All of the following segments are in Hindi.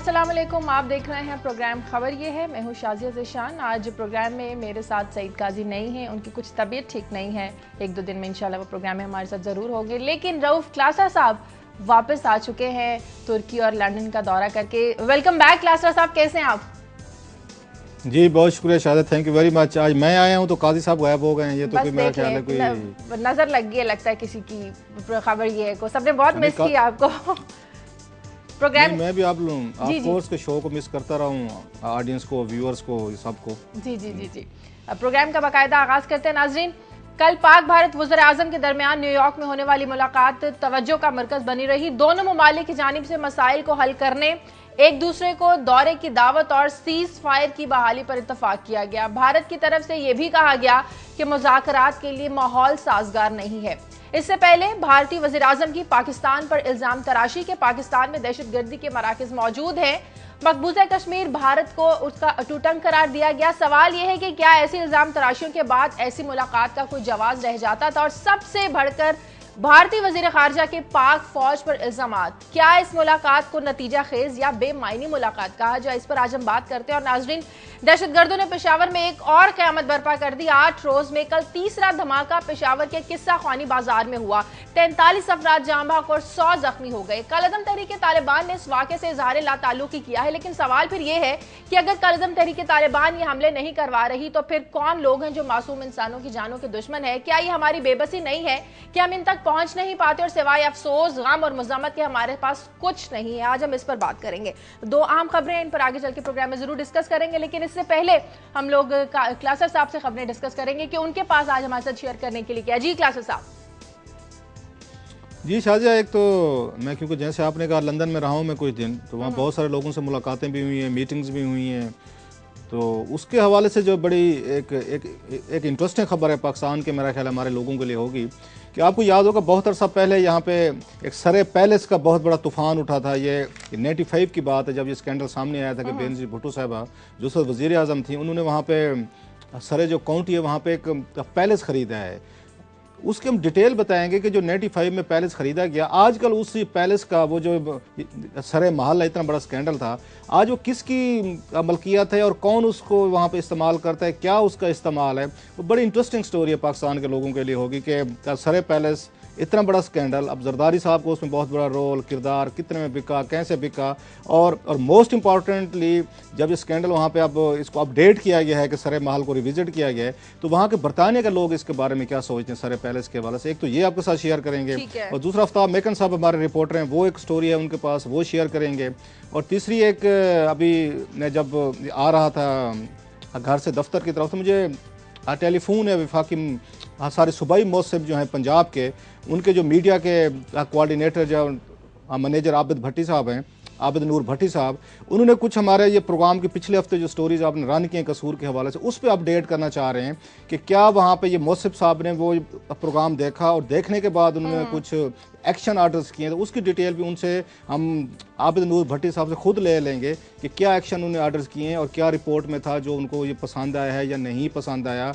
अस्सलाम वालेकुम। आप देख रहे हैं प्रोग्राम खबर ये है। मैं हूँ शाजिया ज़ेशान। आज प्रोग्राम में मेरे साथ सईद काजी नहीं हैं, उनकी कुछ तबीयत ठीक नहीं है। एक दो दिन में इंशाल्लाह वो प्रोग्राम में हमारे साथ ज़रूर होंगे। लेकिन रऊफ क्लासा साहब वापस आ चुके हैं तुर्की और लंदन का दौरा करके। वेलकम बैक क्लासा साहब, कैसे हैं आप? जी बहुत शुक्रिया शायद, थैंक यू वेरी मच। आज मैं आया हूँ तो काजी साहब गायब हो गए हैं। ये तो कोई मेरा ख्याल है कोई नजर लग गई है, लगता है किसी की खबर ये है को सबने बहुत मिस किया आपको। प्रोग्राम मैं भी आप कोर्स के शो को मिस करता रहा हूँ, ऑडियंस को, व्यूअर्स को, सबको। जी जी जी जी। अब प्रोग्राम का बाकायदा आगाज करते हैं नाजरीन। कल पाक भारत वज़ीर आज़म के दरमियान न्यूयॉर्क में होने वाली मुलाकात तवज्जो का मरकज बनी रही। दोनों ममालिक की जानिब से मसाइल को हल करने, एक दूसरे को दौरे की दावत और सीज फायर की बहाली पर इत्तफाक किया गया। भारत की तरफ से यह भी कहा गया कि मुज़ाकरात के लिए माहौल साजगार नहीं है। इससे पहले भारतीय वज़ीर आज़म की पाकिस्तान पर इल्जाम तराशी के पाकिस्तान में दहशतगर्दी के मराकज़ मौजूद हैं। मकबूजा कश्मीर भारत को उसका अटूटंग करार दिया गया। सवाल यह है कि क्या ऐसी इल्जाम तराशियों के बाद ऐसी मुलाकात का कोई जवाब रह जाता था? और सबसे बढ़कर भारतीय वजीर खारजा के पाक फौज पर इल्जामात, क्या इस मुलाकात को नतीजा खेज या बेमायनी मुलाकात कहा जाए? इस पर आज हम बात करते हैं। और नाजरीन, दहशतगर्दों ने पेशावर में एक और क़यामत बर्पा कर दी। 8 रोज में कल तीसरा धमाका पेशावर के किस्सा खानी बाजार में हुआ। 43 अफराद जाँ बहक और 100 जख्मी हो गए। कलअदम तहरीक तालिबान ने इस वाक़े से इज़हार लाताल्लुकी किया है, लेकिन सवाल फिर यह है कि अगर कलअदम तहरीक तालिबान ये हमले नहीं करवा रही तो फिर कौन लोग हैं जो मासूम इंसानों की जानों के दुश्मन है? क्या ये हमारी बेबसी नहीं है कि हम इन तक पहुंच नहीं पाते और सिवाय अफसोस, गम और मज़म्मत के हमारे पास कुछ नहीं है? आज हम इस पर बात करेंगे। 2 अहम खबरें, इन पर आगे चल के प्रोग्राम में जरूर डिस्कस करेंगे, लेकिन इससे पहले हम लोग क्लासर साहब से खबरें डिस्कस करेंगे कि उनके पास आज हमारे साथ शेयर करने के लिए क्या। जी क्लासर साहब। जी शाजिया, एक तो मैं, क्योंकि जैसे आपने कहा लंदन में रहा हूँ मैं कुछ दिन, तो वहाँ बहुत सारे लोगों से मुलाकातें भी हुई हैं, मीटिंग्स भी हुई हैं। तो उसके हवाले से जो बड़ी एक इंटरेस्टिंग खबर है पाकिस्तान के, मेरा ख्याल हमारे लोगों के लिए होगी कि आपको याद होगा बहुत अरसा पहले यहाँ पे एक सरे पैलेस का बहुत बड़ा तूफान उठा था। ये 95 की बात है जब ये स्कैंडल सामने आया था कि बेनज़ीर भुट्टो साहबा जो उस वक्त वज़ीर आज़म थी, उन्होंने वहाँ पे सरे जो काउंटी है वहाँ पे एक पैलेस ख़रीदा है। उसके हम डिटेल बताएंगे कि जो 95 में पैलेस ख़रीदा गया, आजकल उस पैलेस का वो जो सरे महल है, इतना बड़ा स्कैंडल था, आज वो किसकी मलकियत है और कौन उसको वहाँ पे इस्तेमाल करता है, क्या उसका इस्तेमाल है, वो बड़ी इंटरेस्टिंग स्टोरी है पाकिस्तान के लोगों के लिए होगी कि सरे पैलेस इतना बड़ा स्कैंडल, अब जरदारी साहब को उसमें बहुत बड़ा रोल, किरदार, कितने में बिका, कैसे बिका, और मोस्ट इम्पॉर्टेंटली जब ये स्कैंडल वहाँ पे अब इसको अपडेट किया गया है कि सरे महल को रिविजिट किया गया है, तो वहाँ के बरतानिया के लोग इसके बारे में क्या सोचते हैं सरे पैलेस के हवाले से, एक तो ये आपके साथ शेयर करेंगे, और दूसरा आफ्ताब मेकन साहब हमारे रिपोर्टर हैं, वो एक स्टोरी है उनके पास, वो शेयर करेंगे। और तीसरी एक, अभी मैं जब आ रहा था घर से दफ्तर की तरफ, तो मुझे टेलीफोन है वफाकी सारे सूबाई मौसम जो हैं पंजाब के, उनके जो मीडिया के कोऑर्डिनेटर जो मैनेजर आबिद भट्टी साहब हैं, आबिद नूर भट्टी साहब, उन्होंने कुछ हमारे ये प्रोग्राम के पिछले हफ्ते जो स्टोरीज आपने रन किए कसूर के हवाले से, उस पर अपडेट करना चाह रहे हैं कि क्या वहाँ पे ये मौसिफ साहब ने वो प्रोग्राम देखा और देखने के बाद उन्होंने कुछ एक्शन ऑर्डर्स किए, तो उसकी डिटेल भी उनसे हम आबिद नूर भट्टी साहब से खुद ले लेंगे कि क्या एक्शन उन्होंने ऑर्डर्स किए हैं और क्या रिपोर्ट में था जो उनको ये पसंद आया है या नहीं पसंद आया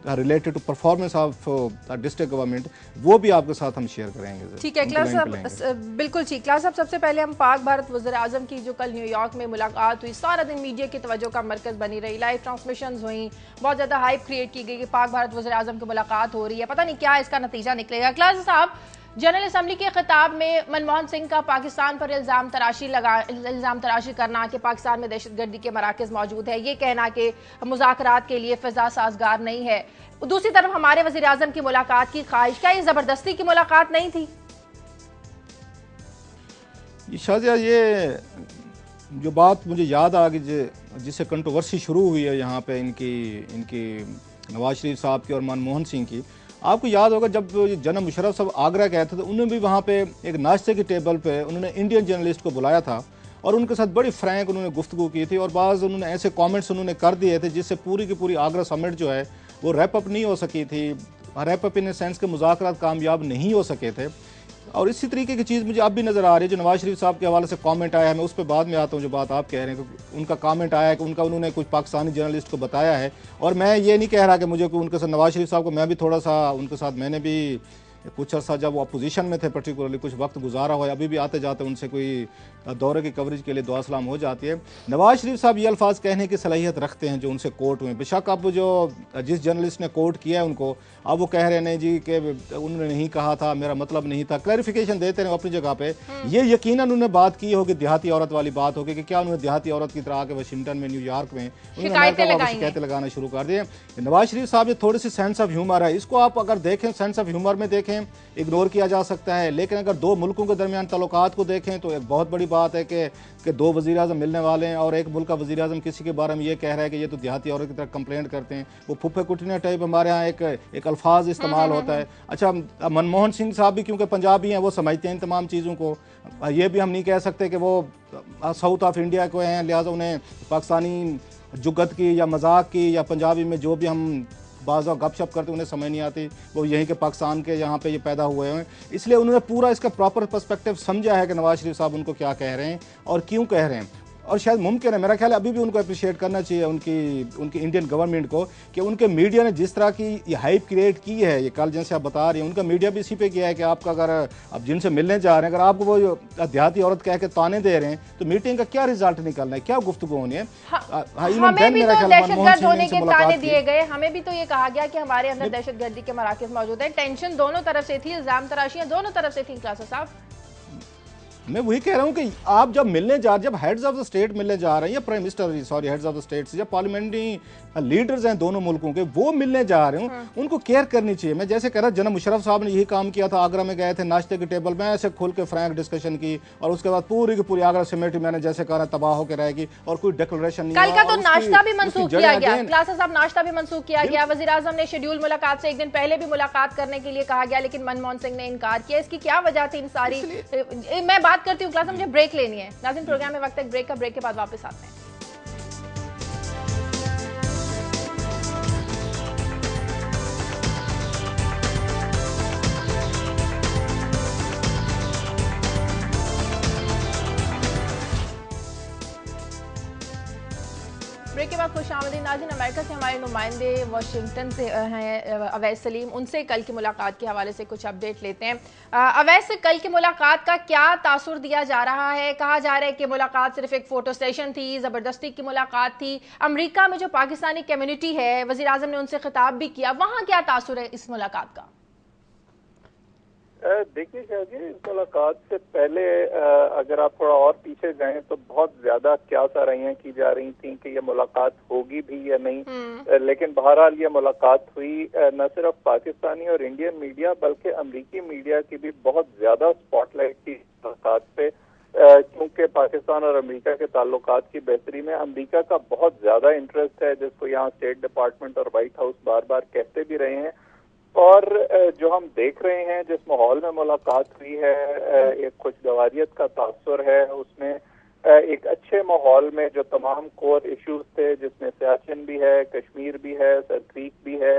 related to performance of district government, वो भी आपके साथ हम शेयर करेंगे। ठीक है क्लास साहब, बिल्कुल ठीक। क्लास साहब, सबसे पहले हम पाक भारत वज़ीर आज़म की जो कल न्यूयॉर्क में मुलाकात हुई, सारा दिन मीडिया की तवज्जो का मरकज़ बनी रही, लाइव ट्रांसमिशंस हुई, बहुत ज़्यादा हाइप क्रिएट की गई कि पाक भारत वज़ीर आज़म की मुलाकात हो रही है, पता नहीं क्या इसका नतीजा निकलेगा। क्लास साहब, जनरल असम्बली के खिताब में मनमोहन सिंह का पाकिस्तान पर इल्ज़ाम तराशी करना कि पाकिस्तान में दहशतगर्दी के मराकज़ मौजूद है, ये कहना कि मुज़ाकरात के लिए फ़िज़ा साजगार नहीं है, दूसरी तरफ हमारे वज़ीर आज़म की मुलाकात की ख्वाहिश, क्या ये ज़बरदस्ती की मुलाकात नहीं थी? शाजिया, ये जो बात मुझे याद आ गई जिससे कंट्रोवर्सी शुरू हुई है यहाँ पे इनकी नवाज शरीफ साहब की और मनमोहन सिंह की, आपको याद होगा जब जनाब मुशर्रफ साहब आगरा गए थे तो उन्होंने भी वहाँ पे एक नाश्ते की टेबल पे उन्होंने इंडियन जर्नलिस्ट को बुलाया था और उनके साथ बड़ी फ्रैंक उन्होंने गुफ्तगू की थी और बाज़ उन्होंने ऐसे कमेंट्स उन्होंने कर दिए थे जिससे पूरी की पूरी आगरा समिट जो है वो रैप अप नहीं हो सकी थी, रैप अप इन सेंस के मुज़ाकरात कामयाब नहीं हो सके थे। और इसी तरीके की चीज़ मुझे अब भी नज़र आ रही है, जो नवाज शरीफ साहब के हवाले से कमेंट आया है, मैं उस पर बाद में आता हूँ, जो बात आप कह रहे हैं उनका कमेंट आया है कि उन्होंने कुछ पाकिस्तानी जर्नलिस्ट को बताया है, और मैं ये नहीं कह रहा कि मुझे उनके साथ नवाज शरीफ साहब को मैं भी थोड़ा सा उनके साथ मैंने भी कुछ अर्सा जब वो अपोजिशन में थे, पर्टिकुलरली कुछ वक्त गुजारा हो, अभी भी आते जाते उनसे कोई दौरे की कवरेज के लिए दुआ सलाम हो जाती है। नवाज शरीफ साहब ये अल्फाज कहने की सलाहियत रखते हैं जो उनसे कोर्ट में, बेशक अब जो जिस जर्नलिस्ट ने कोर्ट किया है उनको, अब वो कह रहे हैं जी कि उन्होंने नहीं कहा था, मेरा मतलब नहीं था, क्लैरिफिकेशन देते रहे अपनी जगह पे। ये यकीनन उन्होंने बात की होगी, देहाती औरत वाली बात होगी कि क्या उन्होंने देहाती औरत की तरह आके वाशिंगटन में, न्यूयॉर्क में शिकायतें लगाना शुरू कर दिए। नवाज शरीफ साहब ये थोड़ी सी सेंस ऑफ ह्यूमर है, इसको आप अगर देखें सेंस ऑफ ह्यूमर में देखें, इग्नोर किया जा सकता है, लेकिन अगर दो मुल्कों के दरमियान तल्लुकात को देखें तो एक बहुत बड़ी बात है कि दो वज़ीर आज़म मिलने वाले हैं और एक मुल्क का वज़ीर आज़म किसी के बारे में ये कह रहा है कि ये तो देहाती औरत की तरह कंप्लेंट करते हैं। वो फुफ्फे कुटने टाइप हमारे यहाँ एक अल्फाज इस्तेमाल होता है। अच्छा, मनमोहन सिंह साहब भी क्योंकि पंजाबी हैं, वो समझते हैं इन तमाम चीज़ों को। ये भी हम नहीं कह सकते कि वो साउथ ऑफ इंडिया को हैं, लिहाजा उन्हें पाकिस्तानी जुगत की या मजाक की या पंजाबी में जो भी हम बाज़ गपशप करते उन्हें समझ नहीं आती, वो यहीं के पाकिस्तान के यहाँ पे ये पैदा हुए हैं, इसलिए उन्होंने पूरा इसका प्रॉपर पर्सपेक्टिव समझा है कि नवाज शरीफ साहब उनको क्या कह रहे हैं और क्यों कह रहे हैं। और शायद मुमकिन है, मेरा ख्याल है अभी भी उनको अप्रिशिएट करना चाहिए उनकी इंडियन गवर्नमेंट को कि उनके मीडिया ने जिस तरह की ये हाइप क्रिएट की है, ये कल जैसे आप बता रही हैं, उनका मीडिया भी इसी पे किया है कि आपका अगर आप जिनसे मिलने जा रहे हैं, अगर आपको वो देहाती औरत कह के ताने दे रहे हैं तो मीटिंग का क्या रिजल्ट निकलना है, क्या गुफ्तगू होनी है। हमें भी तो दहशतगर्द होने के ताने दिए गए, हमें भी तो ये कहा गया कि हमारे अंदर दहशतगर्दी के मराकज़ मौजूद है। टेंशन दोनों तरफ से थी, इल्जाम तराशियां दोनों तरफ से थी। क्लासा साहब, मैं वही कह रहा हूं कि आप जब मिलने जा, जब हेड्स ऑफ द स्टेट मिलने जा रहे हैं, या prime minister, sorry, heads of the states, या पार्लियामेंट्री लीडर्स हैं दोनों मुल्कों के, वो मिलने जा रहे हूं, उनको केयर करनी चाहिए। मैं जैसे कह रहा, जनाब मुशर्रफ साहब ने यही काम किया था, आगरा में गए थे, नाश्ते के टेबल में ऐसे खुल के फ्रैंक डिस्कशन की और उसके बाद पूरी की पूरी आगरा सिमेट्री मैंने जैसे कहा तबाह होकर रहेगी और कोई डिक्लेरेशन नहीं। कल का तो नाश्ता भी मंसूख किया गया, क्लासा साहब, नाश्ता भी मंसूख किया गया। वज़ीर आज़म ने शेड्यूल मुलाकात से एक दिन पहले भी मुलाकात करने के लिए कहा गया, लेकिन मनमोहन सिंह ने इनकार किया। इसकी क्या वजह थी इन सारी? मैं बात करती हूँ क्लासा, मुझे ब्रेक लेनी है। नाज़रीन, प्रोग्राम में वक्त एक ब्रेक का, ब्रेक के बाद वापस आते हैं। ब्रेक के बाद खुशामदीद नाज़रीन। अमेरिका से हमारे नुमाइंदे वाशिंगटन से हैं अवैस सलीम, उनसे कल की मुलाकात के हवाले से कुछ अपडेट लेते हैं। अवैस, कल की मुलाकात का क्या तासुर दिया जा रहा है? कहा जा रहा है कि मुलाकात सिर्फ एक फोटो सेशन थी, ज़बरदस्ती की मुलाकात थी। अमेरिका में जो पाकिस्तानी कम्युनिटी है, वज़ीर आज़म ने उनसे खिताब भी किया, वहाँ क्या तासुर है इस मुलाकात का? देखिए शायद इस मुलाकात से पहले अगर आप थोड़ा और पीछे जाएं तो बहुत ज्यादा क्या साराइयां की जा रही थी कि ये मुलाकात होगी भी या नहीं, लेकिन बहरहाल ये मुलाकात हुई। न सिर्फ पाकिस्तानी और इंडियन मीडिया बल्कि अमरीकी मीडिया की भी बहुत ज्यादा स्पॉटलाइट थी मुलाकात पे, क्योंकि पाकिस्तान और अमेरिका के ताल्लुकात की बेहतरी में अमेरिका का बहुत ज्यादा इंटरेस्ट है, जिसको यहाँ स्टेट डिपार्टमेंट और व्हाइट हाउस बार बार कहते भी रहे हैं। और जो हम देख रहे हैं, जिस माहौल में मुलाकात हुई है, एक खुशगवारियत का तासुर है उसमें। एक अच्छे माहौल में जो तमाम कोर इश्यूज थे, जिसमें सियाचिन भी है, कश्मीर भी है, सर क्रीक भी है,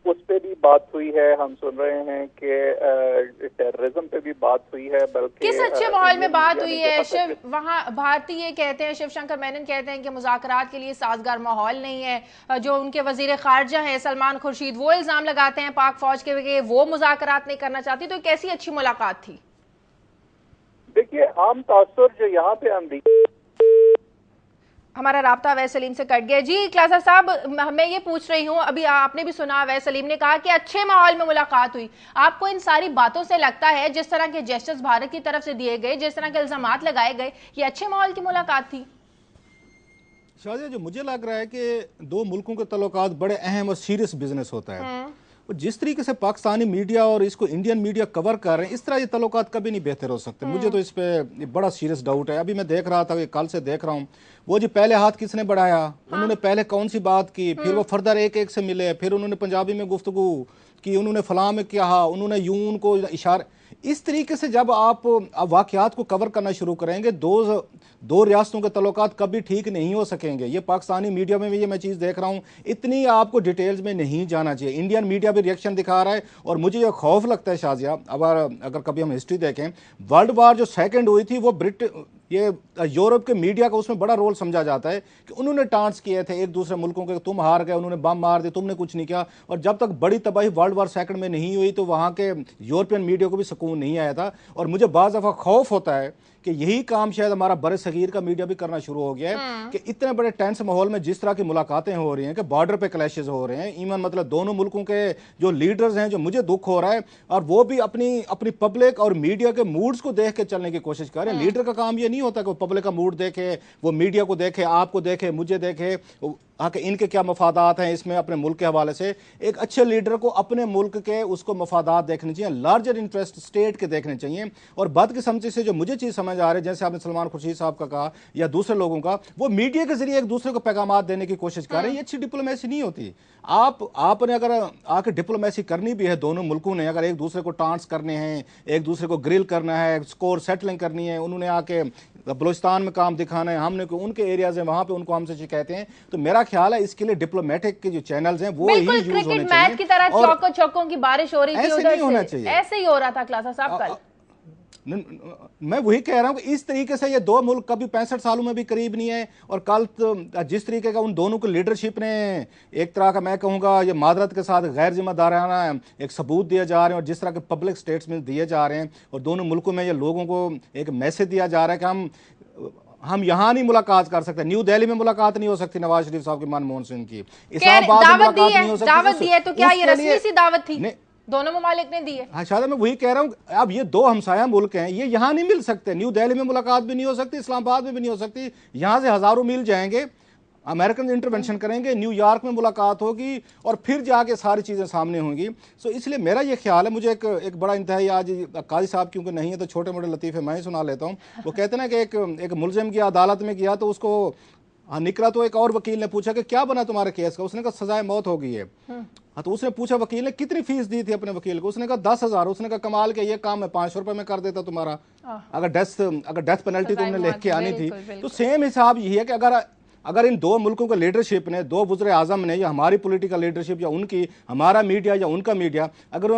उस पे भी बात हुई है। हम सुन रहे हैं कि टेररिज्म पे भी बात हुई है। बल्कि किस अच्छे माहौल में बात हुई है? शिव, वहाँ भारतीय ये कहते हैं, शिव शंकर मेनन कहते हैं कि मुज़ाकरात के लिए साजगार माहौल नहीं है। जो उनके वजीर खारजा हैं सलमान खुर्शीद, वो इल्जाम लगाते हैं पाक फौज के वो मुज़ाकरात नहीं करना चाहती। तो कैसी अच्छी मुलाकात थी? देखिए, आम तासुर जो यहाँ पे अमरीका, हमारा राब्ता अवैस सलीम से कट गया। जी क्लासा साहब, मैं ये पूछ रही हूँ, अभी आपने भी सुना अवैस सलीम ने कहा कि अच्छे माहौल में मुलाकात हुई। आपको इन सारी बातों से लगता है, जिस तरह के जेस्चर्स भारत की तरफ से दिए गए, जिस तरह के इल्जामात लगाए गए, ये अच्छे माहौल की मुलाकात थी? शायद जो मुझे लग रहा है कि दो मुल्कों के तल्लुकात बड़े अहम और सीरियस बिजनेस होता है। जिस तरीके से पाकिस्तानी मीडिया और इसको इंडियन मीडिया कवर कर रहे हैं, इस तरह ये तल्लुकात कभी नहीं बेहतर हो सकते। मुझे तो इस पे बड़ा सीरियस डाउट है। अभी मैं देख रहा था, कल से देख रहा हूँ, वो जी पहले हाथ किसने बढ़ाया, उन्होंने पहले कौन सी बात की, फिर वो फर्दर एक एक से मिले, फिर उन्होंने पंजाबी में गुफ्तगू की, उन्होंने फलां में कहा, उन्होंने यूं उनको इशारे। इस तरीके से जब आप वाक़यात को कवर करना शुरू करेंगे, दो रियासतों के तल्लुकात कभी ठीक नहीं हो सकेंगे। ये पाकिस्तानी मीडिया में भी ये मैं चीज़ देख रहा हूँ, इतनी आपको डिटेल्स में नहीं जाना चाहिए। इंडियन मीडिया भी रिएक्शन दिखा रहा है और मुझे ये खौफ लगता है शाजिया, अगर कभी हम हिस्ट्री देखें, वर्ल्ड वार जो सेकंड हुई थी वो ये यूरोप के मीडिया का उसमें बड़ा रोल समझा जाता है कि उन्होंने टांट्स किए थे एक दूसरे मुल्कों के, तुम हार गए, उन्होंने बम मार दिए, तुमने कुछ नहीं किया। और जब तक बड़ी तबाही वर्ल्ड वार सेकंड में नहीं हुई तो वहाँ के यूरोपियन मीडिया को भी सुकून नहीं आया था। और मुझे बाज़ दफ़ा खौफ होता है कि यही काम शायद हमारा बड़े सगीर का मीडिया भी करना शुरू हो गया है कि इतने बड़े टेंस माहौल में जिस तरह की मुलाकातें हो रही हैं कि बॉर्डर पे क्लैशेस हो रहे हैं, इवन मतलब दोनों मुल्कों के जो लीडर्स हैं, जो मुझे दुख हो रहा है, और वो भी अपनी अपनी पब्लिक और मीडिया के मूड्स को देख के चलने की कोशिश कर रहे हैं। लीडर का काम ये नहीं होता कि वो पब्लिक का मूड देखे, वो मीडिया को देखे, आपको देखे, मुझे देखे, कि इनके क्या मफादात हैं इसमें अपने मुल्क के हवाले से। एक अच्छे लीडर को अपने मुल्क के उसको मफादात देखने चाहिए, लार्जर इंटरेस्ट स्टेट के देखने चाहिए। और बदकिस्मती से जो मुझे चीज़ समझ आ रही है, जैसे आपने सलमान खुर्शीद साहब का कहा या दूसरे लोगों का, वो मीडिया के जरिए एक दूसरे को पैगाम देने की कोशिश कर रहे हैं। ये अच्छी डिप्लोमेसी नहीं होती। आपने अगर आके डिप्लोमेसी करनी भी है, दोनों मुल्कों ने अगर एक दूसरे को टांट्स करने हैं, एक दूसरे को ग्रिल करना है, स्कोर सेटलिंग करनी है, उन्होंने आके बलूचिस्तान में काम दिखाना है, हमने उनके एरियाज हैं वहां पे उनको हमसे शिकायतें हैं, तो मेरा ख्याल है इसके लिए डिप्लोमेटिक के जो चैनल्स हैं वो ही यूज होने चाहिए। क्रिकेट मैच की तरह चौकों छक्कों की बारिश हो रही थी, ऐसे नहीं होना चाहिए। ऐसे ही हो रहा था क्लासा साहब कल। मैं वही कह रहा हूं कि इस तरीके से ये दो मुल्क कभी 65 सालों में भी करीब नहीं है। और कल तो जिस तरीके का उन दोनों को लीडरशिप ने एक तरह का, मैं कहूंगा ये मादरत के साथ गैर जिम्मेदाराना एक सबूत दिया जा रहे हैं, और जिस तरह के पब्लिक स्टेटमेंट दिए जा रहे हैं, और दोनों मुल्कों में ये लोगों को एक मैसेज दिया जा रहा है कि हम यहाँ नहीं मुलाकात कर सकते, न्यू दिल्ली में मुलाकात नहीं हो सकती नवाज शरीफ साहब की, मनमोहन सिंह की, इस्लामाबाद में मुलाकात नहीं हो सकती। दावत दी है तो क्या ये रस्मी सी दावत थी? दोनों ममालिक ने दी है। हाँ शायद मैं वही कह रहा हूँ, अब ये दो हमसाया मुल्क हैं, ये यहाँ नहीं मिल सकते। न्यू दिल्ली में मुलाकात भी नहीं हो सकती, इस्लामाबाद में भी नहीं हो सकती। यहाँ से हजारों मील जाएंगे, अमेरिकन इंटरवेंशन करेंगे, न्यूयॉर्क में मुलाकात होगी, और फिर जाके सारी चीज़ें सामने होंगी। सो इसलिए मेरा ये ख्याल है, मुझे एक बड़ा इंतहाई, आज काजी साहब क्योंकि नहीं है तो छोटे मोटे लतीफ़े मैं ही सुना लेता हूँ। वो कहते ना कि एक मुलजिम की अदालत में गया तो उसको निकला तो एक और वकील ने पूछा कि क्या बना तुम्हारे केस का, उसने कहा सजाए मौत हो गई है। हाँ, तो उसने पूछा वकील ने कितनी फीस दी थी अपने वकील को, उसने कहा 10,000। उसने कहा कमाल के ये काम मैं 500 रुपए में कर देता तुम्हारा, अगर डेथ पेनल्टी तुमने लेके आनी थी। तो सेम हिसाब यही है कि अगर इन दो मुल्कों के लीडरशिप ने, दो वज़ीर आज़म ने, या हमारी पॉलिटिकल लीडरशिप या उनकी, हमारा मीडिया या उनका मीडिया, अगर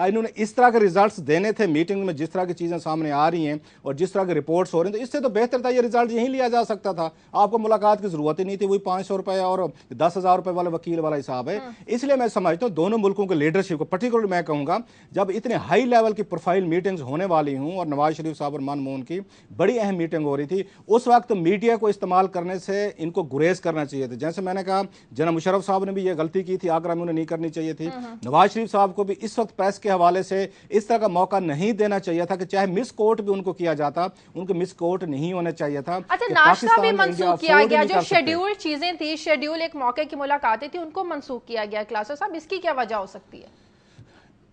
इन्होंने इस तरह के रिजल्ट्स देने थे मीटिंग में, जिस तरह की चीज़ें सामने आ रही हैं और जिस तरह के रिपोर्ट्स हो रहे हैं, तो इससे तो बेहतर था ये रिजल्ट यहीं लिया जा सकता था। आपको मुलाकात की ज़रूरत ही नहीं थी। वही 500 रुपये और 10,000 रुपये वाला वकील वाला हिसाब है। इसलिए मैं समझता हूँ दोनों मुल्कों के लीडरशिप को, पर्टिकुलर मैं कहूँगा जब इतने हाई लेवल की प्रोफाइल मीटिंग्स होने वाली हूँ, और नवाज शरीफ साहब और मनमोहन की बड़ी अहम मीटिंग हो रही थी, उस वक्त मीडिया को इस्तेमाल करने से इनको गुरेज करना चाहिए था। जैसे मैंने कहा, जनाब मुशर्रफ साहब ने भी ये गलती की थी, आगरा में उन्हें नहीं करनी चाहिए थी। नवाज शरीफ साहब को भी इस वक्त प्रेस के हवाले से इस तरह का मौका नहीं देना चाहिए था कि चाहे मिस कोर्ट भी उनको किया जाता, उनको मिस कोर्ट नहीं होना चाहिए था। अच्छा, नाश्ता भी मंसूख किया गया, जो शेड्यूल चीजें थी, शेड्यूल एक मौके की मुलाकातें थी, उनको मंसूख किया गया। क्लासा साहब, इसकी क्या वजह हो सकती है?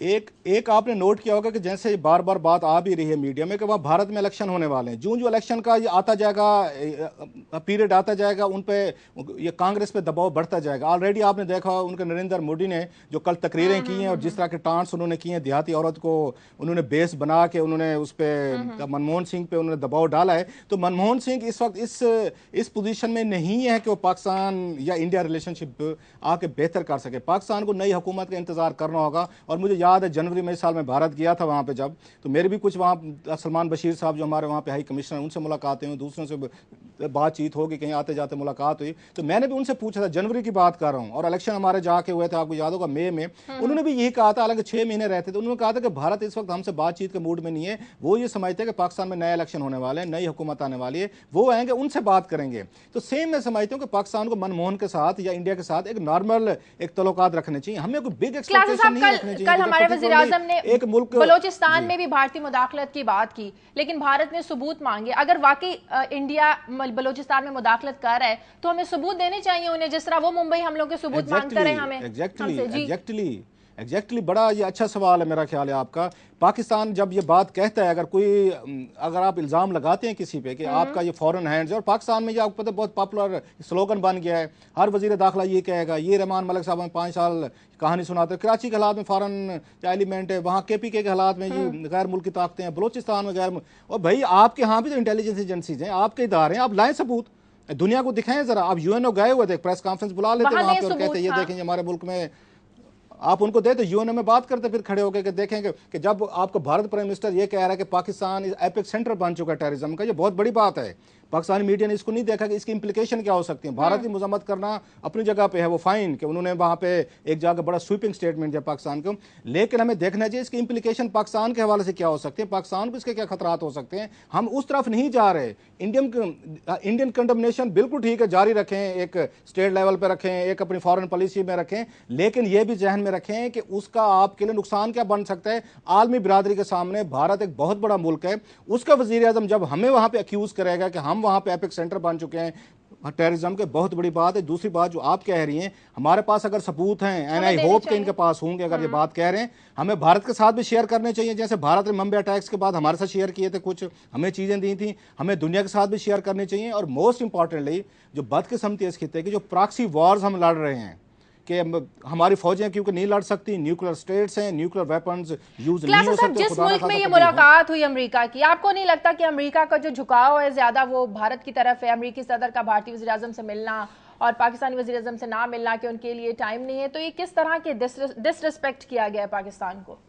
एक आपने नोट किया होगा कि जैसे बार बार बात आ भी रही है मीडिया में कि वहाँ भारत में इलेक्शन होने वाले हैं, जो इलेक्शन का ये आता जाएगा, पीरियड आता जाएगा, उन पे ये कांग्रेस पे दबाव बढ़ता जाएगा। ऑलरेडी आपने देखा उनके नरेंद्र मोदी ने जो कल तकरीरें की हैं और जिस तरह के टांट्स उन्होंने किए हैं, देहाती औरत को उन्होंने बेस बना के उन्होंने उस पर मनमोहन सिंह पे उन्होंने दबाव डाला है। तो मनमोहन सिंह इस वक्त इस पोजीशन में नहीं है कि वो पाकिस्तान या इंडिया रिलेशनशिप आके बेहतर कर सके। पाकिस्तान को नई हुकूमत का इंतजार करना होगा। और मुझे याद है जनवरी में इस साल में भारत गया था वहाँ पे, जब तो मेरे भी कुछ वहाँ सलमान बशीर साहब जो हमारे वहाँ पे हाई कमिश्नर, उनसे मुलाकातें हुई, दूसरों से बातचीत होगी, कहीं आते जाते मुलाकात हुई। तो मैंने भी उनसे पूछा था, जनवरी की बात कर रहा हूँ, और इलेक्शन हमारे जाके हुए थे, आपको याद होगा मई में, उन्होंने भी यही कहा था, हालांकि 6 महीने रहते थे, उन्होंने कहा था कि भारत इस वक्त हमसे बातचीत के मूड में नहीं है। वो ये समझते हैं कि पाकिस्तान में नया इलेक्शन होने वाले हैं, नई हुकूमत आने वाली है, वो आएंगे, उनसे बात करेंगे। तो सेम मैं समझता हूँ कि पाकिस्तान को मनमोहन के साथ या इंडिया के साथ एक नॉर्मल एक तल्लुकात रखने चाहिए, हमें कोई बिग एक्सपेक्टेशन नहीं रखनी चाहिए। कल हमारे वज़ीर आज़म ने एक मुल्क बलोचिस्तान में भी भारतीय मुदाखलत की बात की, लेकिन भारत ने सबूत मांगे। अगर वाकई इंडिया बलोचिस्तान में मुदाखलत कर रहा है तो हमें सबूत देने चाहिए उन्हें, जिस तरह वो मुंबई हमलों के सबूत मांगते रहे हमें। एग्जैक्टली बड़ा ये अच्छा सवाल है मेरा ख्याल है आपका। पाकिस्तान जब ये बात कहता है, अगर आप इल्ज़ाम लगाते हैं किसी पे कि आपका ये फॉरेन हैंड्स है, और पाकिस्तान में ये आपको पता बहुत पॉपुलर स्लोगन बन गया है, हर वजीर दाखिला ये कहेगा, ये रहमान मलिक साहब हमें 5 साल कहानी सुनाते हैं, कराची के हालात में फॉरेन एलिमेंट है, वहाँ KPK के हालात में ये गैर मुल्की ताकतें हैं, बलोचिस्तान में गैर, और भाई आपके यहाँ भी तो इंटेलिजेंस एजेंसीज हैं, आपके इदारे हैं, आप लाएं सबूत, दुनिया को दिखाएं जरा। आप UNO गए हुए थे, प्रेस कॉन्फ्रेंस बुला लेते वहाँ पे और कहते ये देखें हमारे मुल्क में आप उनको दे तो यूएनओ में बात करते फिर खड़े होकर कि देखेंगे कि जब आपको भारत प्राइम मिनिस्टर ये कह रहा है कि पाकिस्तान एपिक सेंटर बन चुका है टेररिज्म का, ये बहुत बड़ी बात है। पाकिस्तानी मीडिया ने इसको नहीं देखा कि इसकी इंप्लीकेशन क्या हो सकती है। भारत की मजम्मत करना अपनी जगह पे है, वो फाइन कि उन्होंने वहां पे एक जगह बड़ा स्वीपिंग स्टेटमेंट दिया पाकिस्तान को, लेकिन हमें देखना चाहिए इसकी इंप्लीकेशन पाकिस्तान के हवाले से क्या हो सकते हैं, पाकिस्तान को इसके क्या खतरात हो सकते हैं। हम उस तरफ नहीं जा रहे। इंडियन कंडमनेशन बिल्कुल ठीक है, जारी रखें, एक स्टेट लेवल पर रखें, एक अपनी फॉरेन पॉलिसी में रखें, लेकिन यह भी जहन में रखें कि उसका आपके लिए नुकसान क्या बन सकता है। आलमी बिरादरी के सामने भारत एक बहुत बड़ा मुल्क है, उसका वजीर आजम जब हमें वहां पे अक्यूज करेगा कि हम वहां पे एपिक सेंटर बन चुके हैं टेररिज्म के, बहुत बड़ी बात है। दूसरी बात जो आप कह रही हैं, हमारे पास अगर सबूत हैं, एंड आई होप कि इनके पास होंगे, अगर ये बात कह रहे हैं, हमें भारत के साथ भी शेयर करने चाहिए। जैसे भारत ने मुंबई अटैक्स के बाद हमारे साथ शेयर किए थे, कुछ हमें चीजें दी थी, हमें दुनिया के साथ भी शेयर करनी चाहिए। और मोस्ट इंपॉर्टेंटली जो बदकिस्मती इस खिते की जो प्रॉक्सी वॉर्स हम लड़ रहे हैं कि हमारी फौजें क्योंकि नहीं लड़ सकती, न्यूक्लियर स्टेट्स हैं, न्यूक्लियर वेपन्स यूज नहीं हो सकते। जिस मुल्क में ये मुलाकात हुई अमेरिका की, आपको नहीं लगता कि अमेरिका का जो झुकाव है ज्यादा वो भारत की तरफ है? अमेरिकी सदर का भारतीय वज़ीर आज़म से मिलना और पाकिस्तानी वज़ीर आज़म से ना मिलना कि उनके लिए टाइम नहीं है, तो ये किस तरह के डिसरिस्पेक्ट किया गया है पाकिस्तान को?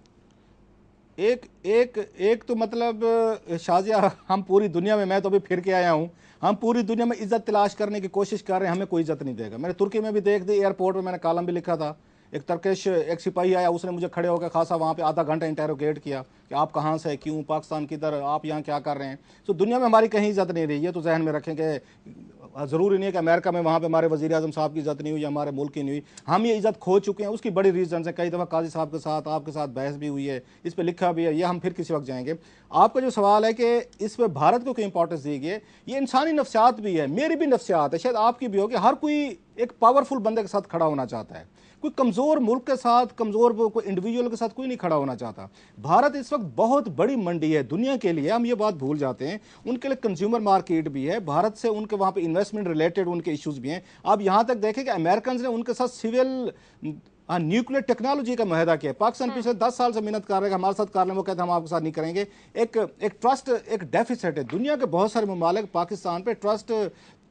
एक तो मतलब शाजिया, हम पूरी दुनिया में, मैं तो अभी फिर के आया हूं, हम पूरी दुनिया में इज्जत तलाश करने की कोशिश कर रहे हैं, हमें कोई इज्जत नहीं देगा। मैंने तुर्की में भी देख दी, एयरपोर्ट में मैंने कॉलम भी लिखा था, एक तर्किश एक सिपाही आया, उसने मुझे खड़े होकर खासा वहाँ पे आधा घंटा इंटेरोगेट किया कि आप कहाँ से, क्यों, पाकिस्तान किधर, आप यहाँ क्या कर रहे हैं। तो दुनिया में हमारी कहीं इज्जत नहीं रही है, तो जहन में रखें कि ज़रूरी नहीं है कि अमेरिका में वहाँ पे हमारे वज़ीर आज़म साहब की इज्जत नहीं हुई या हमारे मुल्क की नहीं हुई, हम ये इज्जत खो चुके हैं। उसकी बड़ी रीज़न है, कई दफ़ा काजी साहब के साथ, आपके साथ बहस भी हुई है, इस पर लिखा भी है, ये हम फिर किसी वक्त जाएंगे। आपका जो सवाल है कि इस पर भारत को क्यों इंपॉर्टेंस दी गई, ये इंसानी नफ्सियात भी है, मेरी भी नफ्सियात है, शायद आपकी भी हो, कि हर कोई एक पावरफुल बंदे के साथ खड़ा होना चाहता है। कोई कमज़ोर मुल्क के साथ, कमज़ोर कोई इंडिविजुअल के साथ कोई नहीं खड़ा होना चाहता। भारत इस वक्त बहुत बड़ी मंडी है दुनिया के लिए, हम ये बात भूल जाते हैं। उनके लिए कंज्यूमर मार्केट भी है, भारत से उनके वहाँ पे इन्वेस्टमेंट रिलेटेड उनके इश्यूज भी हैं। आप यहाँ तक देखें कि अमेरिकन ने उनके साथ सिविल न्यूक्लियर टेक्नोलॉजी का मुआहदा किया। पाकिस्तान पिछले 10 साल से मेहनत कर रहे हैं, हमारे साथ कर लें, वो कहते हैं हम आपके साथ नहीं करेंगे। एक ट्रस्ट, एक डेफिसिट है। दुनिया के बहुत सारे ममालिक पाकिस्तान पे ट्रस्ट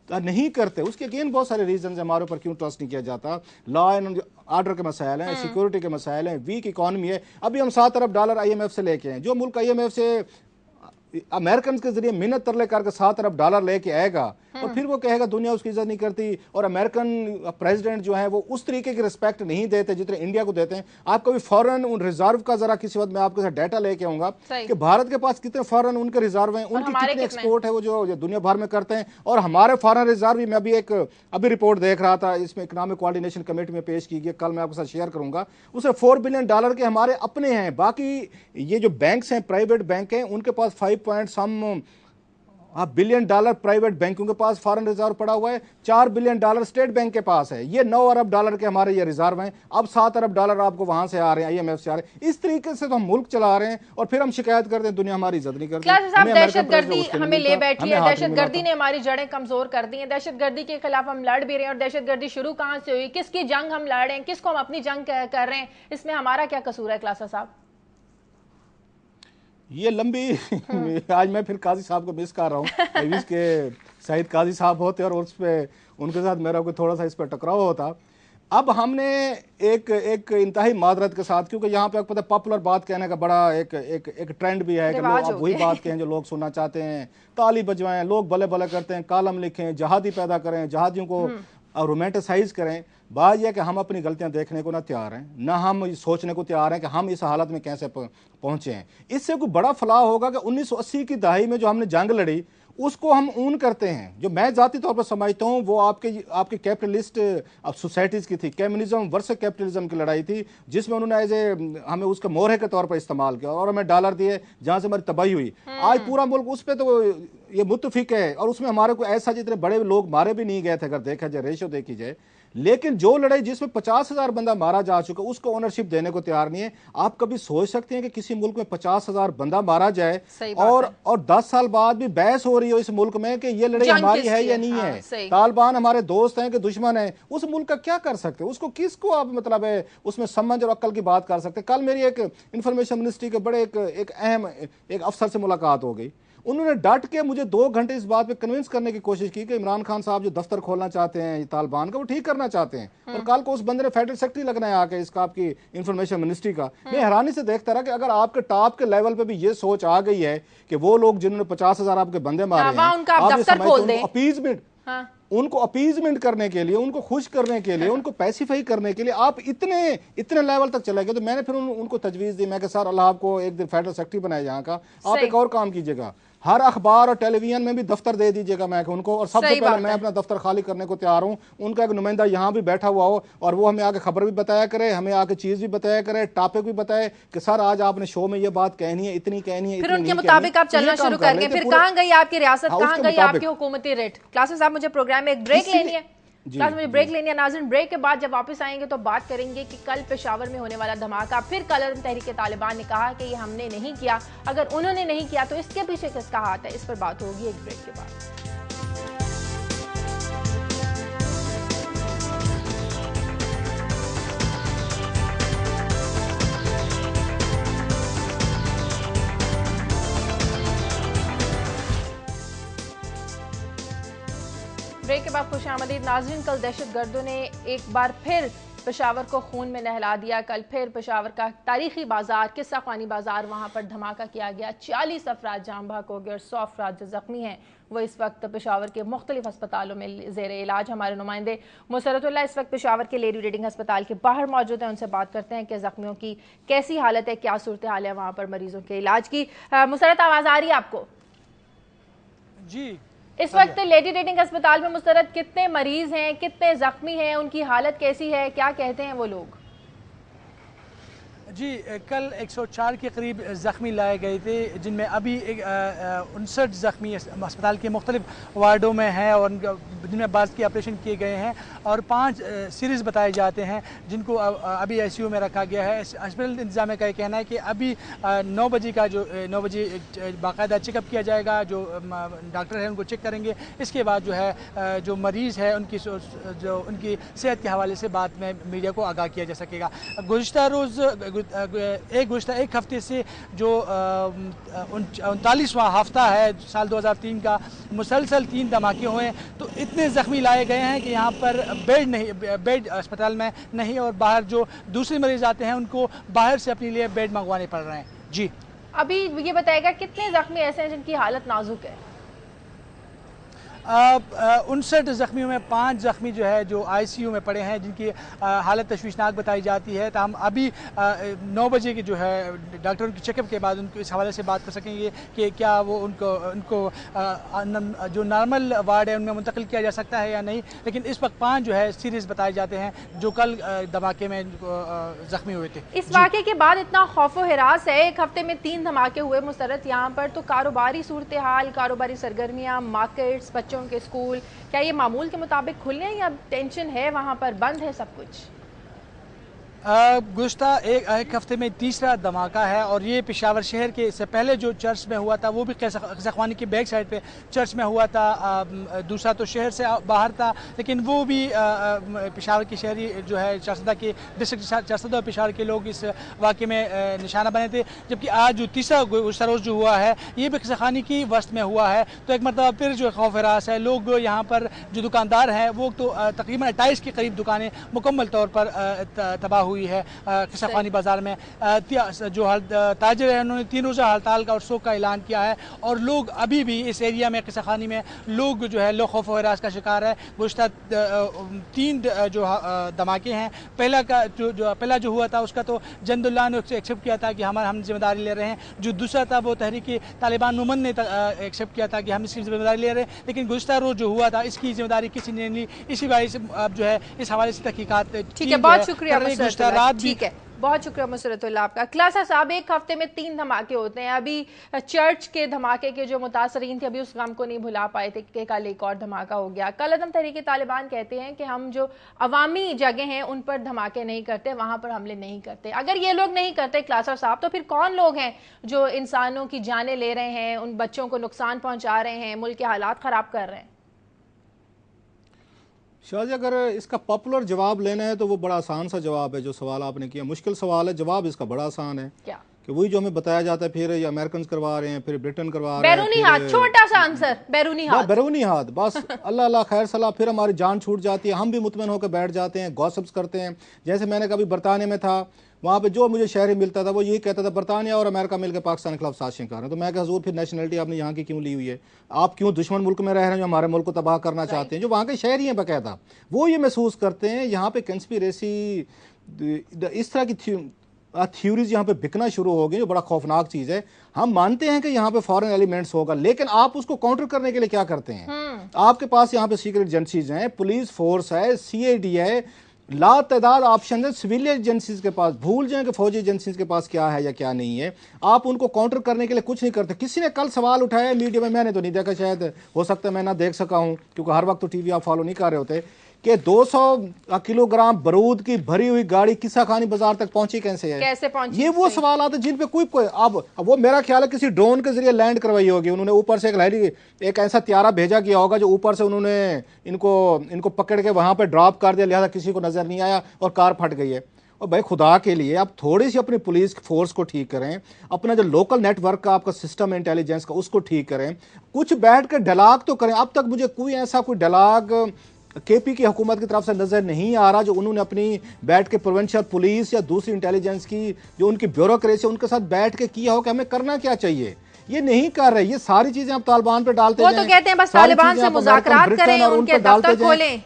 नहीं करते, उसके अगेन बहुत सारे रीजन है हमारे ऊपर क्यों ट्रस्ट नहीं किया जाता। लॉ एंड ऑर्डर के मसाइल हैं, सिक्योरिटी के मसाइल हैं, वीक इकॉनमी है। अभी हम $7 अरब IMF से लेके हैं, जो मुल्क IMF से अमेरिकन के जरिए मिन्नत तरले करके $7 अरब लेके आएगा और फिर वो कहेगा दुनिया उसकी इज्जत नहीं करती, और अमेरिकन प्रेसिडेंट जो है वो उस तरीके की रिस्पेक्ट नहीं देते जितने इंडिया को देते हैं। आप कभी फॉरेन उन रिजर्व का जरा किसी वक्त मैं आपके साथ डाटा लेके आऊंगा कि भारत के पास कितने फॉरेन उनके रिजर्व हैं, उनकी कितने एक्सपोर्ट है वो जो दुनिया भर में करते हैं, और हमारे फॉरेन रिजर्व भी। मैं अभी रिपोर्ट देख रहा था, इसमें इकोनॉमिक कोऑर्डिनेशन कमेटी में पेश की गई, कल मैं आपके साथ शेयर करूंगा। उसमें $4 बिलियन के हमारे अपने हैं। बाकी ये जो बैंक्स हैं, प्राइवेट बैंक हैं, उनके पास 5 बिलियन प्राइवेट बैंकों के पास फॉरेन रिजर्व पड़ा हुआ है। $4 बिलियन स्टेट बैंक के पास है। ये $9 अरब के हमारे ये रिजर्व हैं। अब $7 अरब आपको वहां से आ रहे हैं, IMF से आ रहे हैं। इस तरीके से तो हम मुल्क चला रहे हैं और फिर हम शिकायत करते हैं दुनिया हमारी इज्जत नहीं करती। दहशतगर्दी हमें ले बैठी है, दहशतगर्दी ने हमारी जड़ें कमजोर कर दी हैं। दहशतगर्दी के खिलाफ हम लड़ भी रहे हैं, और दहशतगर्दी शुरू कहां से हुई, किसकी जंग हम लड़ रहे हैं, किसको हम अपनी जंग कर रहे हैं, इसमें हमारा क्या कसूर है क्लासा साहब? ये लंबी आज मैं फिर काजी साहब को मिस कर रहा हूँ के शाहिद काजी साहब होते और उस पे उनके साथ मेरा कोई थोड़ा सा इस पर टकराव होता। अब हमने एक इंतहाई मादरत के साथ, क्योंकि यहाँ पे आपको पता पॉपुलर बात कहने का बड़ा एक ट्रेंड भी है कि लोग अब वही बात कहें जो लोग सुनना चाहते हैं, ताली बजवाएं, लोग भले भले करते हैं, कॉलम लिखें, जहादी पैदा करें, जहादियों को रोमांटिसाइज करें। बात यह कि हम अपनी गलतियां देखने को ना तैयार हैं, ना हम सोचने को तैयार हैं कि हम इस हालत में कैसे पहुंचे हैं। इससे कोई बड़ा फलाह होगा कि 1980 की दहाई में जो हमने जंग लड़ी उसको हम ऊन करते हैं। जो मैं जाती तौर पर समझता हूँ वो आपके कैपिटलिस्ट सोसाइटीज़ की थी, कम्युनिज्म वर्सेस कैपिटलिज्म की लड़ाई थी, जिसमें उन्होंने हमें उसके मोहरे के तौर पर इस्तेमाल किया और हमें डॉलर दिए, जहाँ से हमारी तबाही हुई। आज पूरा मुल्क उस पर तो ये मुत्तफिक है, और उसमें हमारे को ऐसा जितने बड़े लोग मारे भी नहीं गए थे अगर देखा जाए, रेशो देखी जाए। लेकिन जो लड़ाई जिसमें 50,000 बंदा मारा जा चुका, उसको ओनरशिप देने को तैयार नहीं है। आप कभी सोच सकते हैं कि किसी मुल्क में 50,000 बंदा मारा जाए और 10 साल बाद भी बहस हो रही हो इस मुल्क में कि ये लड़ाई हमारी है या नहीं है, तालिबान हमारे दोस्त हैं कि दुश्मन है, उस मुल्क का क्या कर सकते? उसको किसको आप मतलब है उसमें समझ और अक्ल की बात कर सकते? कल मेरी एक इंफॉर्मेशन मिनिस्ट्री के बड़े एक अहम एक अफसर से मुलाकात हो गई। उन्होंने डट के मुझे 2 घंटे इस बात पे कन्विंस करने की कोशिश की कि इमरान खान साहब जो दफ्तर खोलना चाहते हैं तालिबान का, वो ठीक करना चाहते हैं। और कल को उस बंदे ने फेडरल सेक्रेटरी लगना है आके, इसका आपकी इंफॉर्मेशन मिनिस्ट्री का। मैं हैरानी से देखता रहा कि अगर आपके टॉप के लेवल पे भी ये सोच आ गई है कि वो लोग जिन्होंने 50,000 आपके बंदे मारे हैं, आप ये समझते हैं अपीजमेंट, उनको अपीजमेंट करने के लिए, उनको खुश करने के लिए, उनको पैसिफाई करने के लिए आप इतने लेवल तक चले गए। तो मैंने फिर उनको तजवीज़ दी, मैं कि सर अल्लाह आपको एक दिन फेडरल सेक्रेटरी बनाए यहाँ का, आप एक और काम कीजिएगा, हर अखबार और टेलीविजन में भी दफ्तर दे दीजिएगा मैं उनको, और सबसे पहले मैं अपना दफ्तर खाली करने को तैयार हूँ। उनका एक नुमाइंदा यहाँ भी बैठा हुआ हो और वो हमें आके खबर भी बताया करे, हमें आके चीज़ भी बताया करे, टॉपिक भी बताए कि सर आज आपने शो में ये बात कहनी है, इतनी कहनी है, फिर उनके मुताबिक आप चलना शुरू कर गए। फिर कहाँ गई आपकी रियासत, कहाँ गई आपकी हुकूमती रेट? क्लासेस साहब मुझे प्रोग्राम में एक ब्रेक लेनी है, क्लास मुझे ब्रेक लेनी है नाज़रीन। ब्रेक के बाद जब वापस आएंगे तो बात करेंगे कि कल पेशावर में होने वाला धमाका, फिर कल तहरीक तालिबान ने कहा कि ये हमने नहीं किया, अगर उन्होंने नहीं किया तो इसके पीछे किसका हाथ है, इस पर बात होगी एक ब्रेक के बाद। ब्रेक के बाद खुशामदीद नाज़रीन। कल दहशतगर्दों ने एक बार फिर पेशावर को खून में नहला दिया। कल फिर पेशावर का तारीखी बाजार, किस्सा ख़ानी बाजार, वहाँ पर धमाका किया गया। 40 अफराद जाम बहक हो गए और 100 अफराद जो ज़ख्मी हैं वो इस वक्त पेशावर के मुख्तलिफ अस्पतालों में ज़ेर इलाज। हमारे नुमाइंदे मुसरतुल्लाह इस वक्त पेशावर के लेडी रीडिंग अस्पताल के बाहर मौजूद हैं, उनसे बात करते हैं कि ज़ख्मियों की कैसी हालत है, क्या सूरत हाल है वहाँ पर मरीजों के इलाज की। मुसरत, आवाज़ आ रही है आपको? जी, इस वक्त लेडी रीडिंग अस्पताल में मुस्तरद कितने मरीज हैं, कितने जख्मी हैं, उनकी हालत कैसी है, क्या कहते हैं वो लोग? जी, कल 104 के करीब ज़ख्मी लाए गए थे, जिनमें अभी 59 ज़ख्मी अस्पताल के मुख्तलिफ वार्डों में हैं और जिनमें बाज़ के ऑपरेशन किए गए हैं और 5 सीरीज़ बताए जाते हैं जिनको अभी ICU में रखा गया है। हॉस्पिटल इंतज़ामिया का ये कहना है कि अभी 9 बजे का जो 9 बजे बाकायदा चेकअप किया जाएगा, जो डॉक्टर हैं उनको चेक करेंगे। इसके बाद जो है जो मरीज़ है उनकी सेहत के हवाले से बाद में मीडिया को आगाह किया जा सकेगा। गुज़िश्ता रोज़ एक हफ्ते से जो 39वां हफ्ता है साल 2003 का, मुसलसल 3 धमाके हुए, तो इतने ज़ख्मी लाए गए हैं कि यहाँ पर बेड अस्पताल में नहीं, और बाहर जो दूसरे मरीज आते हैं उनको बाहर से अपने लिए बेड मंगवाने पड़ रहे हैं। जी, अभी ये बताएगा कितने ज़ख्मी ऐसे हैं जिनकी हालत नाजुक है? 59 ज़ख्मियों में 5 ज़ख्मी जो है जो ICU में पड़े हैं, जिनकी हालत तशवीशनाक बताई जाती है। तो हम अभी 9 बजे की जो है डॉक्टर की चेकअप के बाद उनको इस हवाले से बात कर सकेंगे कि क्या वो उनको जो नॉर्मल वार्ड है उनमें मुंतकिल किया जा सकता है या नहीं। लेकिन इस वक्त 5 जो है सीरियस बताए जाते हैं जो कल धमाके में ज़ख्मी हुए थे। इस वाक़े के बाद इतना खौफो हिरास है, एक हफ्ते में 3 धमाके हुए मुस्तरद यहाँ पर, तो कारोबारी सूरत हाल, कारोबारी सरगर्मियाँ, मार्केट्स, बच्चों के स्कूल, क्या ये मामूल के मुताबिक खुले हैं या टेंशन है, वहां पर बंद है सब कुछ? गुज़िश्ता एक हफ्ते में तीसरा धमाका है और ये पेशावर शहर के, इससे पहले जो चर्च में हुआ था वो भी क़ज़ाख़वानी की बैक साइड पे चर्च में हुआ था, दूसरा तो शहर से बाहर था, लेकिन वो भी पेशावर की शहरी जो है चारसदा के डिस्ट्रिक्ट चारसदा और पेशावर के लोग इस वाक़े में निशाना बने थे। जबकि आज जो तीसरा गुज़िश्ता रोज़ जो हुआ है ये भी क़ज़ाख़वानी की वस्त में हुआ है, तो एक मरतबा फिर जो खौफ हरास है। लोग यहाँ पर जो दुकानदार हैं वो तो तकरीबन 28 के करीब दुकानें मुकम्मल तौर पर तबाह हुई है। क़ज़ाख़वानी बाज़ार में जो ताजिर हैं उन्होंने 3 रोज़ा हड़ताल का और शोक का ऐलान किया है और लोग अभी भी इस एरिया में क़ज़ाख़वानी में लोग जो है खौफ व हरास का शिकार है। गुज़िश्ता 3 जो धमाके हैं, पहला जो हुआ था उसका तो जंदुल्लाह ने एक्सेप्ट किया था कि हम जिम्मेदारी ले रहे हैं, जो दूसरा था वो तहरीक तालिबान नुमन ने एक्सेप्ट किया था कि हम इसकी जिम्मेदारी ले रहे हैं, लेकिन गुज़िश्ता रोज़ जो हुआ था इसकी जिम्मेदारी किसी ने नहीं ली। इसी वजह से अब जो है इस हवाले से तहकीकात। ठीक है, बहुत शुक्रिया। ठीक है, बहुत शुक्रिया मुसरतुल्लाह आपका। क्लासा साहब, एक हफ्ते में 3 धमाके होते हैं। अभी चर्च के धमाके के जो मुतासरीन थे अभी उस गम को नहीं भुला पाए थे कि कल एक और धमाका हो गया। कल अदम तहरीक तालिबान कहते हैं कि हम जो अवामी जगह हैं उन पर धमाके नहीं करते, वहां पर हमले नहीं करते। अगर ये लोग नहीं करते क्लासा साहब, तो फिर कौन लोग हैं जो इंसानों की जानें ले रहे हैं, उन बच्चों को नुकसान पहुंचा रहे हैं, मुल्क के हालात खराब कर रहे हैं? शाहजी, अगर इसका पॉपुलर जवाब लेना है तो वो बड़ा आसान सा जवाब है जो सवाल आपने किया। मुश्किल सवाल है, जवाब इसका बड़ा आसान है। क्या? कि वही जो हमें बताया जाता है, फिर ये अमेरिकन करवा रहे हैं, फिर ब्रिटेन करवा रहे हैं, बैरूनी हाथ, छोटा सा आंसर, बैरूनी हाथ, बैरूनी हाथ, बस अल्लाह अल्लाह खैर सलाह, फिर हमारी जान छूट जाती है, हम भी मुतमईन होकर बैठ जाते हैं, गॉसिप्स करते हैं। जैसे मैंने कभी बरतानिया में था, वहाँ पे जो मुझे शहरी मिलता था वो यही कहता था बरतानिया और अमेरिका मिलकर पाकिस्तान के खिलाफ साजिशें कर रहे हैं। तो मैं कहा हजूर फिर नेशनलिटी आपने यहाँ की क्यों ली हुई है? आप क्यों दुश्मन मुल्क में रह रहे हैं जो हमारे मुल्क को तबाह करना चाहते हैं? जो वहाँ के शहरी हैं बाकायदा वो ये महसूस करते हैं यहाँ पे कंस्पिरेसी, इस तरह की थ्योरीज यहाँ पे बिकना शुरू हो गई, जो बड़ा खौफनाक चीज़ है। हम मानते हैं कि यहाँ पे फॉरेन एलिमेंट्स होगा, लेकिन आप उसको काउंटर करने के लिए क्या करते हैं? आपके पास यहाँ पे सीक्रेट एजेंसीज हैं, पुलिस फोर्स है, CID है, लातादाद ऑप्शन है सिविलियन एजेंसीज के पास। भूल जाएं कि फौजी एजेंसीज के पास क्या है या क्या नहीं है। आप उनको काउंटर करने के लिए कुछ नहीं करते। किसी ने कल सवाल उठाया मीडिया में, मैंने तो नहीं देखा, शायद हो सकता है मैं ना देख सका हूं क्योंकि हर वक्त तो टीवी आप फॉलो नहीं कर रहे होते, कि 200 किलोग्राम बारूद की भरी हुई गाड़ी किस्सा खानी बाजार तक पहुंची कैसे है? कैसे पहुंची? ये वो सवाल आते जिन पे कोई अब वो मेरा ख्याल है किसी ड्रोन के जरिए लैंड करवाई होगी उन्होंने, ऊपर से एक ऐसा त्यारा भेजा गया होगा जो ऊपर से उन्होंने इनको पकड़ के वहां पे ड्रॉप कर दिया, लिहाजा किसी को नजर नहीं आया और कार फट गई है। और भाई खुदा के लिए आप थोड़ी सी अपनी पुलिस फोर्स को ठीक करें, अपना जो लोकल नेटवर्क का आपका सिस्टम है इंटेलिजेंस का उसको ठीक करें, कुछ बैठ कर डायलॉग तो करें। अब तक मुझे कोई डायलॉग KP की हुकूमत की तरफ से नजर नहीं आ रहा जो उन्होंने अपनी बैठ के प्रोविंशियल पुलिस या दूसरी इंटेलिजेंस की जो उनकी ब्यूरोक्रेसी उनके साथ बैठ के किया हो कि हमें करना क्या चाहिए। ये नहीं कर रहे। ये सारी चीजें आप तालिबान पे डालते वो तो कहते हैं बस तालिबान से मुज़ाकरात करें, उनके दफ्तर खोलें।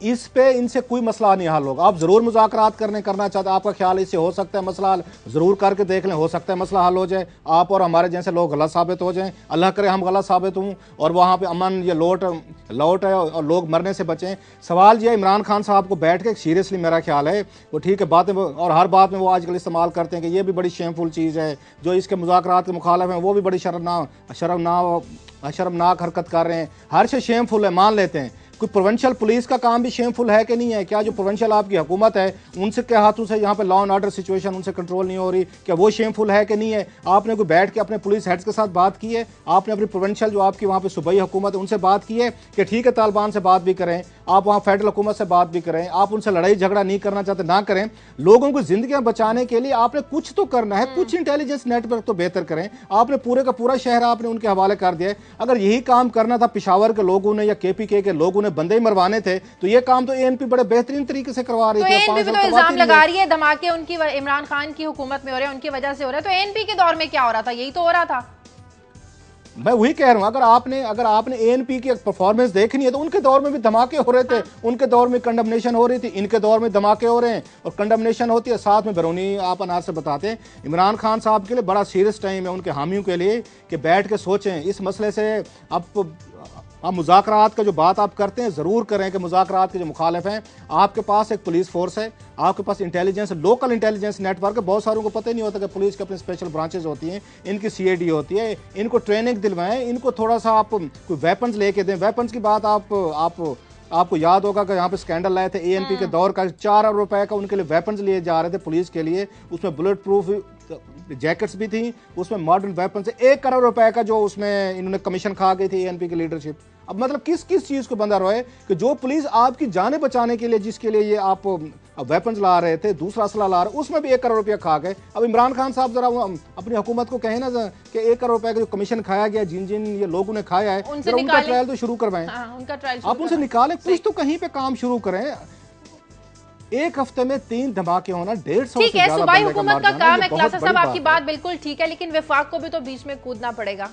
इस पे इनसे कोई मसला नहीं हल होगा। आप जरूर मुज़ाकरात करना चाहते हैं, आपका ख्याल इससे हो सकता है मसला हल, जरूर करके देख लें, हो सकता है मसला हल हो जाए, आप और हमारे जैसे लोग गलत साबित हो जाएं, अल्लाह करे हम गलत साबित हों और वहाँ पे अमन या लौट है और लोग मरने से बचें। सवाल ये इमरान खान साहब को बैठ के सीरियसली मेरा ख्याल है वो ठीक है बातें और हर बात में वो आजकल इस्तेमाल करते हैं कि ये भी बड़ी शेमफुल चीज़ है, जो इसके मुज़ाकरात के मुखालिफ हैं वो भी बड़ी शर्मनाक हरकत कर रहे हैं। हर शे शेमफुल है, मान लेते हैं। कोई प्रोविंशियल पुलिस का काम भी शेमफुल है कि नहीं है? क्या जो प्रोविंशियल आपकी हुकूमत है उनसे क्या हाथों से यहाँ पे लॉ एंड ऑर्डर सिचुएशन उनसे कंट्रोल नहीं हो रही, क्या वो शेमफुल है कि नहीं है? आपने कोई बैठ के अपने पुलिस हेड्स के साथ बात की है? आपने अपनी प्रोविंशियल जो आपकी वहाँ पे सूबाई हुकूमत है उनसे बात की है कि ठीक है तालिबान से बात भी करें, आप वहाँ फेडरल हुकूमत से बात भी करें, आप उनसे लड़ाई झगड़ा नहीं करना चाहते ना करें, लोगों को जिंदगियां बचाने के लिए आपने कुछ तो करना है, कुछ इंटेलिजेंस नेटवर्क तो बेहतर करें। आपने पूरे का पूरा शहर आपने उनके हवाले कर दिया है। अगर यही काम करना था पेशावर के लोगों ने या KPK के लोगों ने बंदे ही मरवाने थे तो ये काम तो ANP बड़े बेहतरीन तरीके से करवा रही थी। ANP भी तो इल्जाम लगा रही है धमाके उनकी इमरान खान की हुकूमत में हो रहे हैं, उनकी वजह से हो रहे हैं। तो ANP के दौर में क्या हो रहा था? यही तो हो रहा था। मैं वही कह रहा हूं, अगर आपने ANP की परफॉर्मेंस देखनी है तो उनके दौर में भी धमाके हो रहे थे, उनके दौर में कंडमनेशन हो रही थी, इनके दौर में धमाके हो रहे हैं और कंडमनेशन होती है साथ में बैरूनी। आप अनार से बताते हैं इमरान खान साहब के लिए बड़ा सीरियस टाइम है, उनके हामियों के लिए कि बैठ के सोचें इस मसले से। आप मुज़ाकरात का जो बात आप करते हैं ज़रूर करें कि मुज़ाकरात के जो मुखालिफ हैं, आपके पास एक पुलिस फोर्स है, आपके पास इंटेलिजेंस लोकल इंटेलिजेंस नेटवर्क है। बहुत सारों को पता ही नहीं होता कि पुलिस के अपने स्पेशल ब्रांचेज होती हैं, इनकी CID होती है, इनको ट्रेनिंग दिलवाएं, इनको थोड़ा सा आप कोई वेपन्स लेके दें। वेपन्स की बात आपको याद होगा कि यहाँ पे स्कैंडल आए थे ANP के दौर का, 4 अरब रुपए का उनके लिए वेपन्स लिए जा रहे थे पुलिस के लिए, उसमें बुलेट प्रूफ जैकेट्स भी थी, उसमें मॉडर्न वेपन से 1 करोड़ रुपए का जो उसमें इन्होंने कमीशन खा गई थी ANP की लीडरशिप। अब मतलब किस चीज को बंदा रोए कि जो पुलिस आपकी जाने बचाने के लिए जिसके लिए ये आप वेपन्स ला रहे थे, दूसरा असला ला रहे, उसमें भी 1 करोड़ रुपया खा गए। अब इमरान खान साहब जरा अपनी हुकूमत को कहें ना कि 1 करोड़ रुपए का जो कमीशन खाया गया जिन ये लोगों ने खाया है, उनका ट्रायल तो शुरू करवाएं। आप उनसे निकालें, कुछ तो कहीं पे काम शुरू करें। एक हफ्ते में 3 धमाके होना 150 ठीक है, सूबाई हुकूमत का काम है। क्लासा साहब आपकी बात बिल्कुल ठीक है, लेकिन विफाक को भी तो बीच में कूदना पड़ेगा।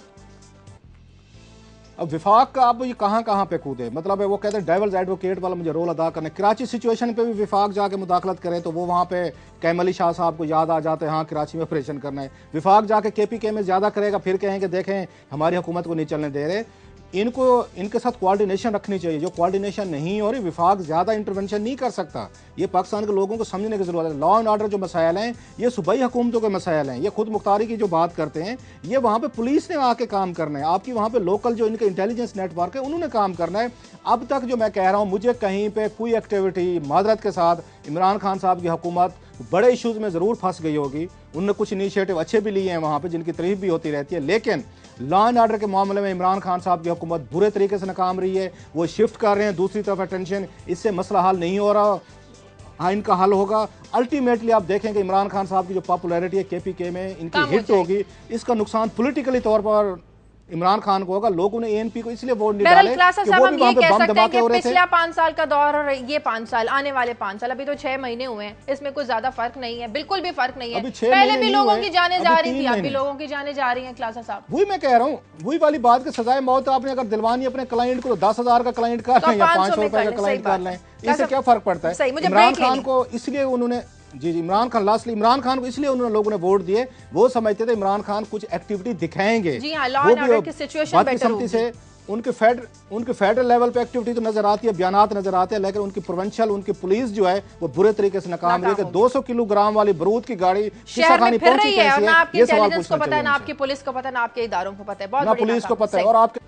अब विफाक का आप ये कहाँ पे कूदे, मतलब है वो कहते हैं डेविल्स एडवोकेट वाला मुझे रोल अदा करने। कराची सिचुएशन पे भी विफाक जाके मुदाखलत करे तो वो वहाँ पे कैम अली शाह साहब को याद आ जाते हैं, हाँ कराची में ऑपरेशन करना है। विफाक जाके KPK में ज्यादा करेगा, फिर कहेंगे देखें हमारी हुकूमत को नहीं चलने दे रहे। इनके साथ कोऑर्डिनेशन रखनी चाहिए, जो कोऑर्डिनेशन नहीं हो रही, विफाक ज्यादा इंटरवेंशन नहीं कर सकता। ये पाकिस्तान के लोगों को समझने की जरूरत है। लॉ एंड ऑर्डर जो मसाइल हैं ये सूबाई हुकूमतों के मसाइल हैं। ये खुद मुख्तारी की जो बात करते हैं ये वहाँ पे पुलिस ने आके काम करना है, आपकी वहाँ पे लोकल जो इनके इंटेलिजेंस नेटवर्क है उन्होंने काम करना है। अब तक जो मैं कह रहा हूँ मुझे कहीं पे कोई एक्टिविटी मादरत के साथ इमरान खान साहब की हुकूमत बड़े इशूज़ में ज़रूर फंस गई होगी। उन्होंने कुछ इनिशिएटिव अच्छे भी लिए हैं वहाँ पे जिनकी तारीफ भी होती रहती है, लेकिन लॉ एंड ऑर्डर के मामले में इमरान खान साहब की हुकूमत बुरे तरीके से नाकाम रही है। वो शिफ्ट कर रहे हैं दूसरी तरफ अटेंशन, इससे मसला हल नहीं हो रहा। हाँ इनका हल होगा। अल्टीमेटली आप देखेंगे इमरान खान साहब की जो पॉपुलैरिटी है KPK में इनकी हिट होगी, इसका नुकसान पॉलिटिकली तौर पर इमरान खान को होगा। लोगों ने ANP को इसलिए वोट नहीं डाले कि वो भी वहां पे बम धमाके हो रहे थे। पिछला 5 साल का दौर और ये 5 साल, आने वाले 5 साल, अभी तो 6 महीने हुए हैं, इसमें कुछ ज्यादा फर्क नहीं है, बिल्कुल भी फर्क नहीं है। पहले भी लोगों की जाने जा रही थी, अब भी लोगों की जाने जा रही है। क्लासा साहब वही मैं कह रहा हूँ, वही वाली बात कि सजाए मौत आपने अगर दिलवानी अपने क्लाइंट को 10,000 का क्लाइंट कर लें या 500 रुपए का क्लाइंट कर लें, इससे क्या फर्क पड़ता है। इमरान खान को इसलिए उन्होंने जी इमरान खान लास्टली इमरान खान को इसलिए उन्होंने लोगों ने वोट दिए, वो समझते थे इमरान खान कुछ एक्टिविटी दिखाएंगे। जी हाँ, लॉ एंड ऑर्डर की सिचुएशन बेटर होगी। से उनके फेडरल लेवल पे एक्टिविटी तो नजर आती है, बयानात नजर आते हैं, लेकिन उनकी प्रोविंशियल उनकी पुलिस जो है वो बुरे तरीके से नाकाम रही है। 200 किलोग्राम वाली बारूद की गाड़ी शहर में फिर रही है और ना आपकी इंटेलिजेंस को पता है, ना आपकी पुलिस को पता है, ना आपके इदारों को पता है, बहुत बड़ी पुलिस को पता है। और आपके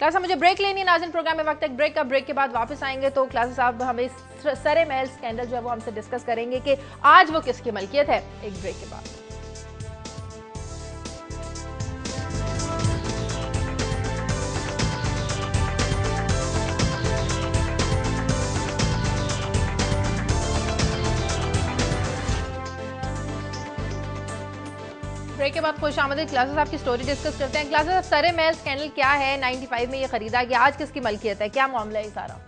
क्लासा मुझे ब्रेक लेनी है नाज़रीन, प्रोग्राम में वक्त एक ब्रेक का, ब्रेक के बाद वापस आएंगे तो क्लासा साहब हमें सरे महल स्कैंडल जो है वो हमसे डिस्कस करेंगे कि आज वो किसकी मलकियत है। एक ब्रेक के बाद ब्रेक के बाद खुश आमदीद। क्लासा साहब की स्टोरी डिस्कस करते हैं। क्लासा साहब, सरे महल स्कैंडल क्या है? 95 में ये खरीदा गया, आज किसकी मलकियत है, क्या मामला है सारा?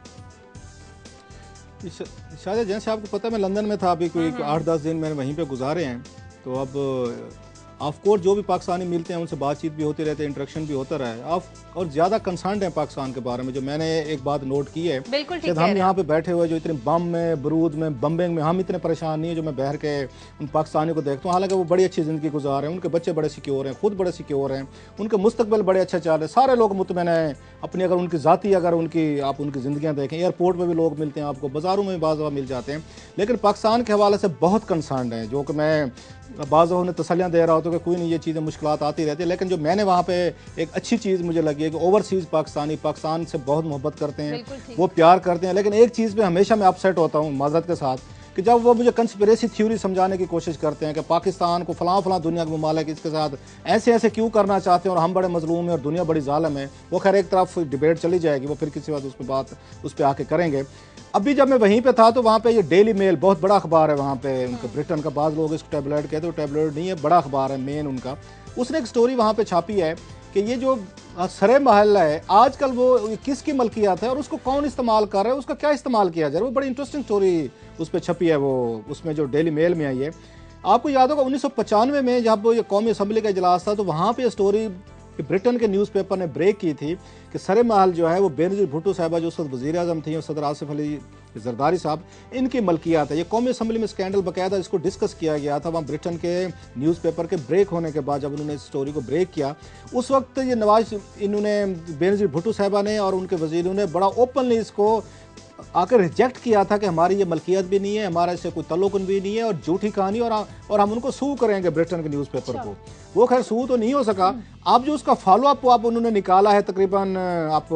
शायद जैसे आपको पता है मैं लंदन में था, अभी कोई 8-10 दिन मैंने वहीं पे गुजारे हैं। तो अब ऑफकोर्स जो भी पाकिस्तानी मिलते हैं उनसे बातचीत भी होती रहती है, इंटरेक्शन भी होता रहा है। और ज़्यादा कंसर्न है पाकिस्तान के बारे में। जो मैंने एक बात नोट की है, शायद हम यहाँ पे बैठे हुए जो इतने बम में, बरूद में, बम्बिंग में हम इतने परेशान नहीं है। जो मैं बहर के उन पाकिस्तानियों को देखता हूँ, हालांकि वो बड़ी अच्छी ज़िंदगी गुजार रहे हैं, उनके बच्चे बड़े सिक्योर हैं, खुद बड़े सिक्योर हैं, उनके मुस्तकबिल बड़े अच्छे चल रहे हैं, सारे लोग मुतमईन हैं अपनी। अगर उनकी ज़ाती अगर आप उनकी ज़िंदगियाँ देखें, एयरपोर्ट पर भी लोग मिलते हैं आपको, बाज़ारों में भी बाज़ मिल जाते हैं। लेकिन पाकिस्तान के हवाले से बहुत कंसर्न है, जो कि मैं बाज़ उन्हें तसल्लियाँ दे रहा होता कि कोई नहीं, ये चीज़ें मुश्किलात आती रहती है। लेकिन जो मैंने वहाँ पे एक अच्छी चीज़ मुझे लगी है कि ओवरसीज़ पाकिस्तानी पाकिस्तान से बहुत मोहब्बत करते हैं, वो प्यार करते हैं। लेकिन एक चीज़ पे हमेशा मैं अपसेट होता हूँ माज़रत के साथ, कि जब वो मुझे कंस्पिरेसी थ्योरी समझाने की कोशिश करते हैं कि पाकिस्तान को फलां दुनिया के ममालिक इसके साथ ऐसे क्यों करना चाहते हैं और हम बड़े मजलूम हैं और दुनिया बड़ी जालिम है। वो खैर एक तरफ डिबेट चली जाएगी, वो फिर किसी बात उस पर आके करेंगे। अभी जब मैं वहीं पे था तो वहाँ पे ये डेली मेल बहुत बड़ा अखबार है वहाँ पे, उनका ब्रिटेन का, बाज़ लोग इसको टैबलेट कहते हैं, टैबलेट नहीं है, बड़ा अखबार है मेन उनका। उसने एक स्टोरी वहाँ पे छापी है कि ये जो सरे महल है आजकल वो किसकी मलकियत है और उसको कौन इस्तेमाल कर रहा है, उसका क्या इस्तेमाल किया जा रहा है। वो बड़ी इंटरेस्टिंग स्टोरी उस पर छपी है, वो उसमें जो डेली मेल में आई है। आपको याद होगा 1995 में जब ये कौमी असम्बली का इजलास था तो वहाँ पर स्टोरी ब्रिटेन के न्यूज़पेपर ने ब्रेक की थी कि सरे महल जो है वो बेनज़ीर भुट्टो साहबा जो उस वक्त वज़ीर आज़म थी और सदर आसिफ अली जरदारी साहब, इनकी मलकियत है। ये कौमी असम्बली में स्कैंडल बकायदा इसको डिस्कस किया गया था वहाँ ब्रिटेन के न्यूज़पेपर के ब्रेक होने के बाद। जब उन्होंने इस स्टोरी को ब्रेक किया उस वक्त ये इन्होंने बेनज़ीर भुट्टो साहबा ने और उनके वज़ीरों ने बड़ा ओपनली इसको आकर रिजेक्ट किया था कि हमारी ये मलकियत भी नहीं है, हमारा इससे कोई तल्लुक़ भी नहीं है और झूठी कहानी, और हम उनको सू करेंगे ब्रिटेन के न्यूज़पेपर को। वो खैर सू तो नहीं हो सका। अब जो उसका फॉलो अप आप उन्होंने निकाला है, तकरीबन आप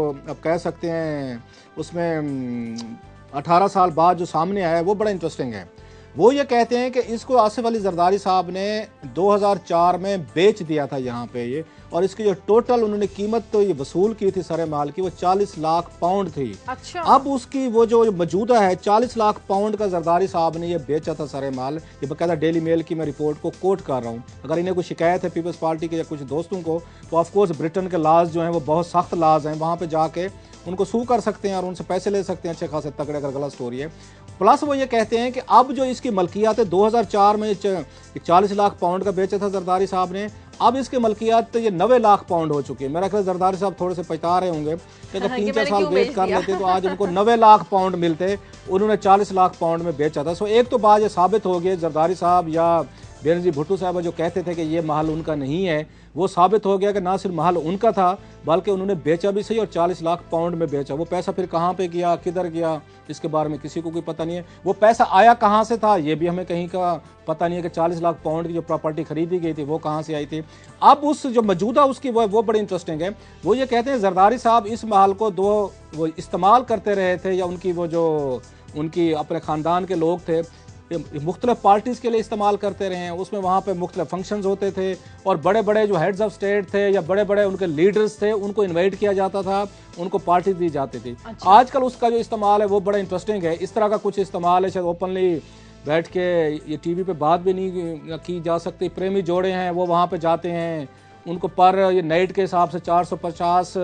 कह सकते हैं उसमें 18 साल बाद जो सामने आया है वो बड़ा इंटरेस्टिंग है। वो ये कहते हैं कि इसको आसिफ अली जरदारी साहब ने 2004 में बेच दिया था यहाँ पे ये, और इसकी जो टोटल उन्होंने कीमत तो ये वसूल की थी सरे माल की वो 40 लाख पाउंड थी। अच्छा। अब उसकी वो जो मौजूदा है 40 लाख पाउंड का जरदारी साहब ने ये बेचा था सरे माल। ये बकायदा डेली मेल की मैं रिपोर्ट को कोट कर रहा हूँ। अगर इन्हें कोई शिकायत है पीपल्स पार्टी के या कुछ दोस्तों को तो ऑफकोर्स ब्रिटेन के लाज जो हैं वो बहुत सख्त लाज हैं, वहाँ पर जाके उनको सू कर सकते हैं और उनसे पैसे ले सकते हैं अच्छे खासे तगड़े, अगर गलत स्टोरी है। प्लस वो ये कहते हैं कि अब जो इसकी मलकियत है 2004 में 40 लाख पाउंड का बेचा था जरदारी साहब ने, अब इसकी मलकियत तो ये 90 लाख पाउंड हो चुकी है। मेरा ख्याल जरदारी साहब थोड़े से पछता रहे होंगे कि अगर 3-4 साल वेट कर लेते तो आज उनको 90 लाख पाउंड मिलते, उन्होंने 40 लाख पाउंड में बेचा था। सो एक तो बात ये साबित हो गई जरदारी साहब या बेनज़ीर भुट्टो साहब जो कहते थे कि ये महल उनका नहीं है, वो साबित हो गया कि ना सिर्फ महल उनका था बल्कि उन्होंने बेचा भी सही और 40 लाख पाउंड में बेचा। वो पैसा फिर कहाँ पे गया, किधर गया, इसके बारे में किसी को कोई पता नहीं है। वो पैसा आया कहाँ से था ये भी हमें कहीं का पता नहीं है कि 40 लाख पाउंड की जो प्रॉपर्टी खरीदी गई थी वो कहाँ से आई थी। अब उस जो मौजूदा उसकी वो बड़ी इंटरेस्टिंग है। वो ये कहते हैं जरदारी साहब इस महल को वो इस्तेमाल करते रहे थे या उनकी वो जो उनकी अपने ख़ानदान के लोग थे मुख्तलिफ पार्टीज़ के लिए इस्तेमाल करते रहे हैं। उसमें वहाँ पे मुख्तलिफ फंक्शंस होते थे और बड़े बड़े जो हेड्स ऑफ स्टेट थे या बड़े बड़े उनके लीडर्स थे उनको इनवाइट किया जाता था, उनको पार्टी दी जाती थी। अच्छा। आजकल उसका जो इस्तेमाल है वो बड़ा इंटरेस्टिंग है। इस तरह का कुछ इस्तेमाल है, शायद ओपनली बैठ के ये टीवी पे बात भी नहीं की जा सकती। प्रेमी जोड़े हैं वो वहाँ पे जाते हैं, उनको पर ये नाइट के हिसाब से 450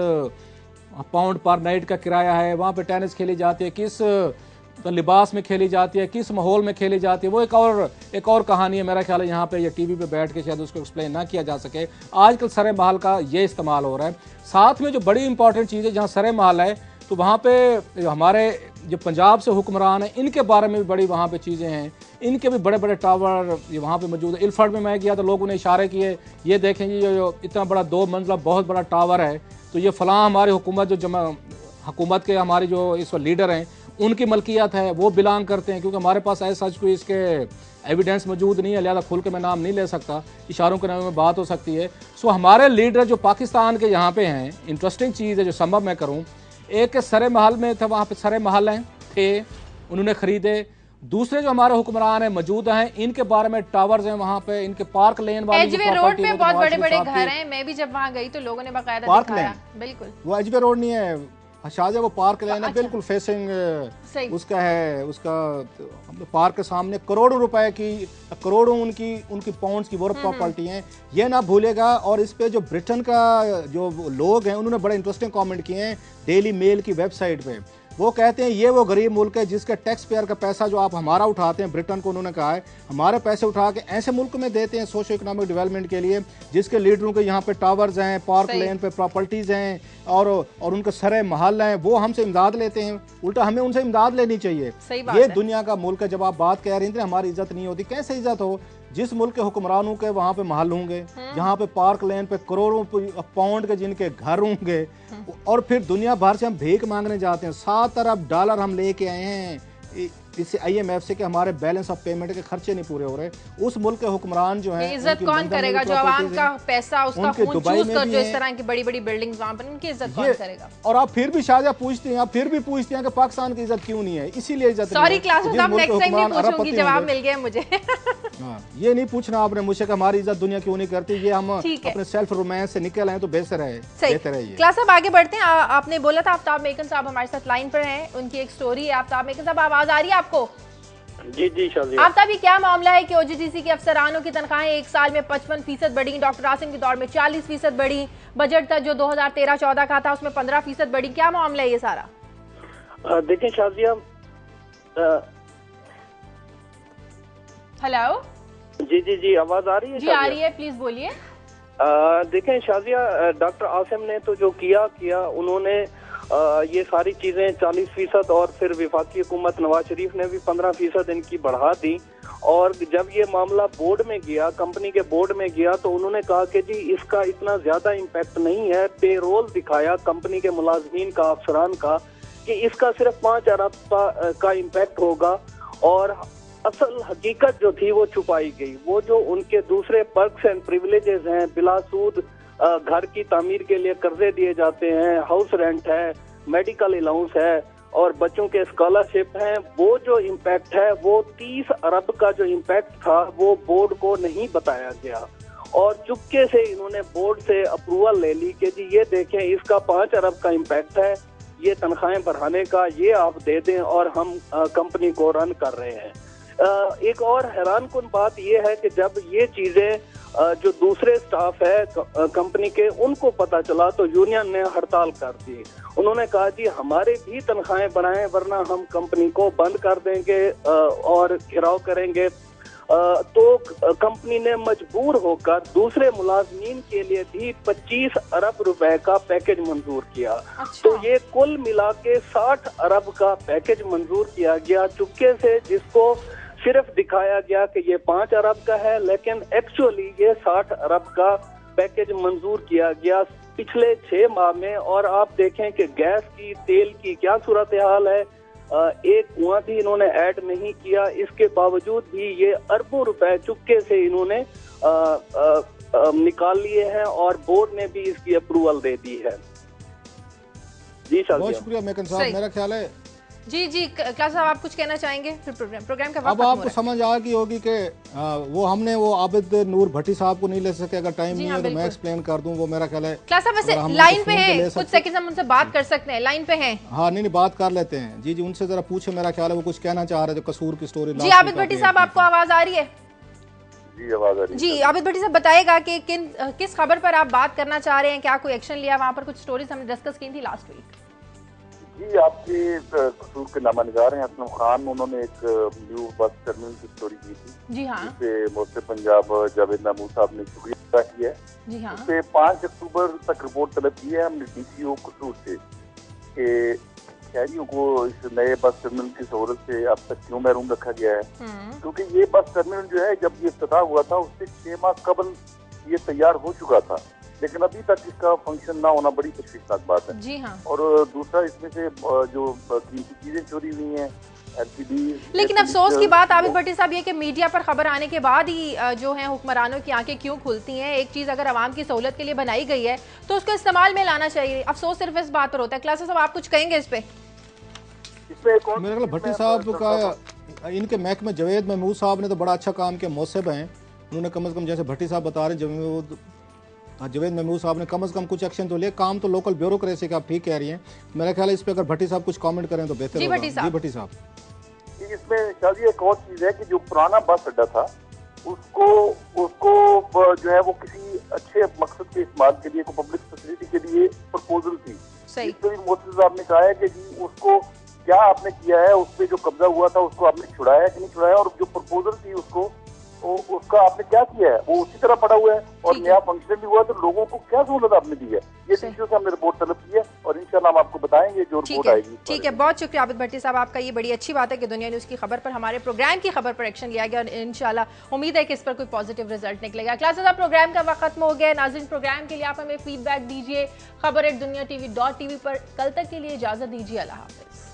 पाउंड पर नाइट का किराया है। वहाँ पे टेनिस खेली जाती है, किस लिबास में खेली जाती है, किस माहौल में खेली जाती है, वो एक और कहानी है। मेरा ख्याल है यहाँ पे ये टीवी पे बैठ के शायद उसको एक्सप्लेन ना किया जा सके। आजकल सरे महल का ये इस्तेमाल हो रहा है। साथ में जो बड़ी इंपॉर्टेंट चीज़ है, जहाँ सरे महल है तो वहाँ पे हमारे जो पंजाब से हुक्मरान हैं इनके बारे में भी बड़ी वहाँ पे चीज़ें हैं। इनके भी बड़े बड़े टावर ये वहाँ पे मौजूद है। इल्फर्ड में मैं गया तो लोगों ने इशारे किए, ये देखें जी जो इतना बड़ा 2 मंजिला बहुत बड़ा टावर है, तो ये फ़लाँ हमारी हुकूमत हुकूमत के हमारे जो इस वक्त लीडर हैं उनकी मलकियत है, वो बिलोंग करते हैं। क्योंकि हमारे पास ऐसा सच कोई इसके एविडेंस मौजूद नहीं है, लिहाजा खुल के मैं नाम नहीं ले सकता, इशारों के नाम में बात हो सकती है। सो हमारे लीडर जो पाकिस्तान के यहाँ पे हैं, इंटरेस्टिंग चीज़ है जो संभव मैं करूँ, एक सरे महल में था, वहाँ पे सरे महल हैं थे, उन्होंने ख़रीदे। दूसरे जो हमारे हुक्मरान हैं मौजूद हैं, इनके बारे में टावर्स हैं वहाँ पे, इनके पार्क लेन वाली एजवे रोड पे बहुत बड़े बड़े घर हैं। मैं भी जब वहाँ गई तो लोगों ने बकायदा दिखाया। बिल्कुल वो एजवे रोड नहीं है शाहजहाँ, वो पार्क लेन है, बिल्कुल फेसिंग उसका है। उसका पार्क के सामने करोड़ों रुपए की, करोड़ों उनकी पाउंड्स की वो प्रॉपर्टी हैं, ये ना भूलेगा। और इस पे जो ब्रिटेन का जो लोग हैं उन्होंने बड़े इंटरेस्टिंग कमेंट किए हैं डेली मेल की वेबसाइट पे। वो कहते हैं ये वो गरीब मुल्क है जिसके टैक्स पेयर का पैसा जो आप हमारा उठाते हैं, ब्रिटेन को उन्होंने कहा है हमारे पैसे उठा के ऐसे मुल्क में देते हैं सोशो इकोनॉमिक डेवलपमेंट के लिए, जिसके लीडरों के यहाँ पे टावर्स हैं, पार्क लेन पे प्रॉपर्टीज़ हैं और उनके सरे महल हैं, वो हमसे इमदाद लेते हैं। उल्टा हमें उनसे इमदाद लेनी चाहिए। ये दुनिया का मुल्क है। जब आप बात कह रही थी हमारी इज्जत नहीं होती, कैसे इज्जत हो? जिस मुल्क के हुक्मरानों के वहाँ पे महल होंगे, जहाँ पे पार्क लेन पे करोड़ों पाउंड के जिनके घर होंगे, और फिर दुनिया भर से हम भीख मांगने जाते हैं। $7 अरब हम लेके आए हैं इससे IMF से कि हमारे बैलेंस ऑफ पेमेंट के खर्चे नहीं पूरे हो रहे। उस मुल्क के हुक्मरान जो है, इज्जत कौन करेगा? जो आवाम का पैसा, उसका खून चूस कर जो इस तरह की बड़ी बड़ी बिल्डिंग्स वहाँ पर, उनकी इज्जत कौन करेगा? और आप फिर भी शाहजहाँ पूछते हैं, आप फिर भी पूछते हैं कि पाकिस्तान की इज्जत क्यों नहीं है? इसीलिए इज्जत। सॉरी क्लासेस, आप नेक्स्ट टाइम नहीं पूछूंगी, जवाब मिल गया मुझे। ये नहीं पूछना आपने मुझसे कि हमारी इज्जत दुनिया क्यों नहीं करती। ये हम अपने सेल्फ रोमांस से निकल आए तो बेहतर है। बेहतर है ये। क्लास साहब आगे बढ़ते हैं। आपने बोला था आफ्ताब मेकन साहब हमारे साथ लाइन पर हैं, उनकी एक स्टोरी है। आफ्ताब मेकन साहब, आवाज आ रही है आपको? जी जी शाजिया। आफ्ताब, ये क्या मामला है कि OGTC के अफसरानों की तनख्वाहें एक साल में 55% बढ़ी, डॉक्टर आसिम के दौर में 40% बढ़ी, बजट था जो 2013-14 का था उसमें 15% बढ़ी, क्या मामला है ये सारा? देखिए शाजिया, हेलो, जी जी जी, आवाज आ रही है? जी आ रही है, प्लीज बोलिए। देखें शाजिया, डॉक्टर आसिम ने तो जो किया उन्होंने ये सारी चीजें 40% और फिर वफाकी हुकूमत नवाज शरीफ ने भी 15% इनकी बढ़ा दी। और जब ये मामला बोर्ड में गया, कंपनी के बोर्ड में गया, तो उन्होंने कहा कि जी इसका इतना ज्यादा इम्पैक्ट नहीं है। पेरोल दिखाया कंपनी के मुलाजमीन का, अफसरान का, कि इसका सिर्फ 5 अरब का इम्पैक्ट होगा। और असल हकीकत जो थी वो छुपाई गई। वो जो उनके दूसरे पर्क्स एंड प्रिविलेजेस हैं, बिलासूद घर की तामीर के लिए कर्जे दिए जाते हैं, हाउस रेंट है, मेडिकल अलाउंस है और बच्चों के स्कॉलरशिप हैं, वो जो इम्पैक्ट है वो 30 अरब का जो इम्पैक्ट था वो बोर्ड को नहीं बताया गया। और चुपके से इन्होंने बोर्ड से अप्रूवल ले ली कि जी ये देखें इसका 5 अरब का इम्पैक्ट है, ये तनख्वाहें बढ़ाने का, ये आप दे दें और हम कंपनी को रन कर रहे हैं। एक और हैरानकुन बात यह है कि जब ये चीजें जो दूसरे स्टाफ है कंपनी के उनको पता चला तो यूनियन ने हड़ताल कर दी। उन्होंने कहा जी हमारे भी तनख्वाहें बढ़ाएं वरना हम कंपनी को बंद कर देंगे और घेराव करेंगे। तो कंपनी ने मजबूर होकर दूसरे मुलाजमीन के लिए भी 25 अरब रुपए का पैकेज मंजूर किया। तो ये कुल मिला के 60 अरब का पैकेज मंजूर किया गया चुपके से, जिसको सिर्फ दिखाया गया कि ये 5 अरब का है, लेकिन एक्चुअली ये 60 अरब का पैकेज मंजूर किया गया पिछले 6 माह में। और आप देखें कि गैस की, तेल की क्या सूरत हाल है, एक कुआं भी इन्होंने ऐड नहीं किया, इसके बावजूद भी ये अरबों रुपए चुपके से इन्होंने निकाल लिए हैं और बोर्ड ने भी इसकी अप्रूवल दे दी है। जी बहुत शुक्रिया मेकन साहब। मेरा ख्याल है जी जी, क्लास साहब आप कुछ कहना चाहेंगे? फिर प्रोग्राम का अब आपको समझ आ गई होगी कि वो हमने वो आबिद नूर भट्टी साहब को नहीं ले सके, अगर टाइम नहीं है तो मैं एक्सप्लेन कर दूं। वो मेरा ख्याल है क्लास साहब वैसे लाइन पे हैं, कुछ सेकंड हम उनसे बात कर सकते हैं, लाइन पे हैं। हाँ नहीं बात कर लेते हैं। जी जी, उनसे जरा पूछे, मेरा ख्याल है वो कुछ कहना चाह रहे थे कसूर की स्टोरी। जी आबिद भट्टी साहब, आपको आवाज आ रही है? जी आवाज आ रही है। जी आबिद भट्टी साहब, बताएगा कि किस खबर पर आप बात करना चाह रहे हैं, क्या कोई एक्शन लिया? वहां पर कुछ स्टोरीज हमने डिस्कस की थी लास्ट वीक। जी, आपके कसूर के नामानिगार हैं असलम खान, उन्होंने एक न्यू बस टर्मिनल की स्टोरी की थी। जी हाँ। जिससे मोर्चे पंजाब जावेद महमूद साहब ने शुक्रिया अदा किया है। जी हाँ। उससे 5 अक्टूबर तक रिपोर्ट तलब की है हमने DCO कसूर से कि शहरियों को इस नए बस टर्मिनल की सहूलत से अब तक क्यों महरूम रखा गया है। क्योंकि ये बस टर्मिनल जो है, जब ये इफ्तिताह हुआ था उससे 6 माह कबल ये तैयार हो चुका था, लेकिन अभी तक इसका फंक्शन ना होना बड़ी तशवीशनाक बात है। जी हाँ। और दूसरा, इसमें से जो कीमती चीजें चोरी हुई हैं, LCD। लेकिन अफसोस की बात आबिद भट्टी साहब ये कि मीडिया पर खबर आने के बाद ही जो है हुक्मरानों की आंखें क्यों खुलती हैं। एक चीज अगर आवाम की सहूलत के लिए बनाई गई है तो उसको इस्तेमाल में लाना चाहिए। अफसोस सिर्फ इस बात पर होता है। क्लास साहब आप कुछ कहेंगे इस पे? मेरे ख्याल भट्टी साहब का, इनके महकमे जवेद महमूद साहब ने तो बड़ा अच्छा काम किया, मौसब हैं उन्होंने। कम से कम जैसे भट्टी साहब बता रहे हैं, जवेद महमूद साहब ने कम से कम कुछ एक्शन तो लिया। काम तो लोकल ब्यूरोक्रेसी का, आप ठीक कह रही हैं। मेरा ख्याल है इस पे अगर भट्टी साहब कुछ कमेंट करें तो बेहतर होगा। जी भट्टी साहब, इसमें शायद एक और चीज है कि जो पुराना बस अड्डा था उसको जो है वो किसी अच्छे मकसद के इस्तेमाल के लिए, पब्लिक फैसिलिटी के लिए प्रपोजल थी। इस पर मोदी साहब ने कहा है कि जी उसको क्या आपने किया है, उस पर जो कब्जा हुआ था उसको आपने छुड़ाया है कि नहीं छुड़ाया, और जो प्रपोजल थी उसका आपने क्या किया है, वो उसी तरह पड़ा हुआ है और नया फंक्शन भी हुआ, तो लोगों को क्या सहूलत आपने दी है। ये चीजों से हमने रिपोर्ट तलब की है और इंशाल्लाह हम आपको बताएंगे जो रिपोर्ट आएगी। ठीक है, बहुत शुक्रिया आबिद भट्टी साहब आपका। ये बड़ी अच्छी बात है कि दुनिया न्यूज़ की खबर पर, हमारे प्रोग्राम की खबर पर एक्शन लिया गया और इंशाल्लाह उम्मीद है कि इस पर कोई पॉजिटिव रिजल्ट निकलेगा। क्लासेस अब प्रोग्राम का वक्त खत्म हो गया। नाज़रीन, प्रोग्राम के लिए आप हमें फीडबैक दीजिए खबर@duniatv.tv पर। कल तक के लिए इजाजत दीजिए। अल्लाह हाफिज।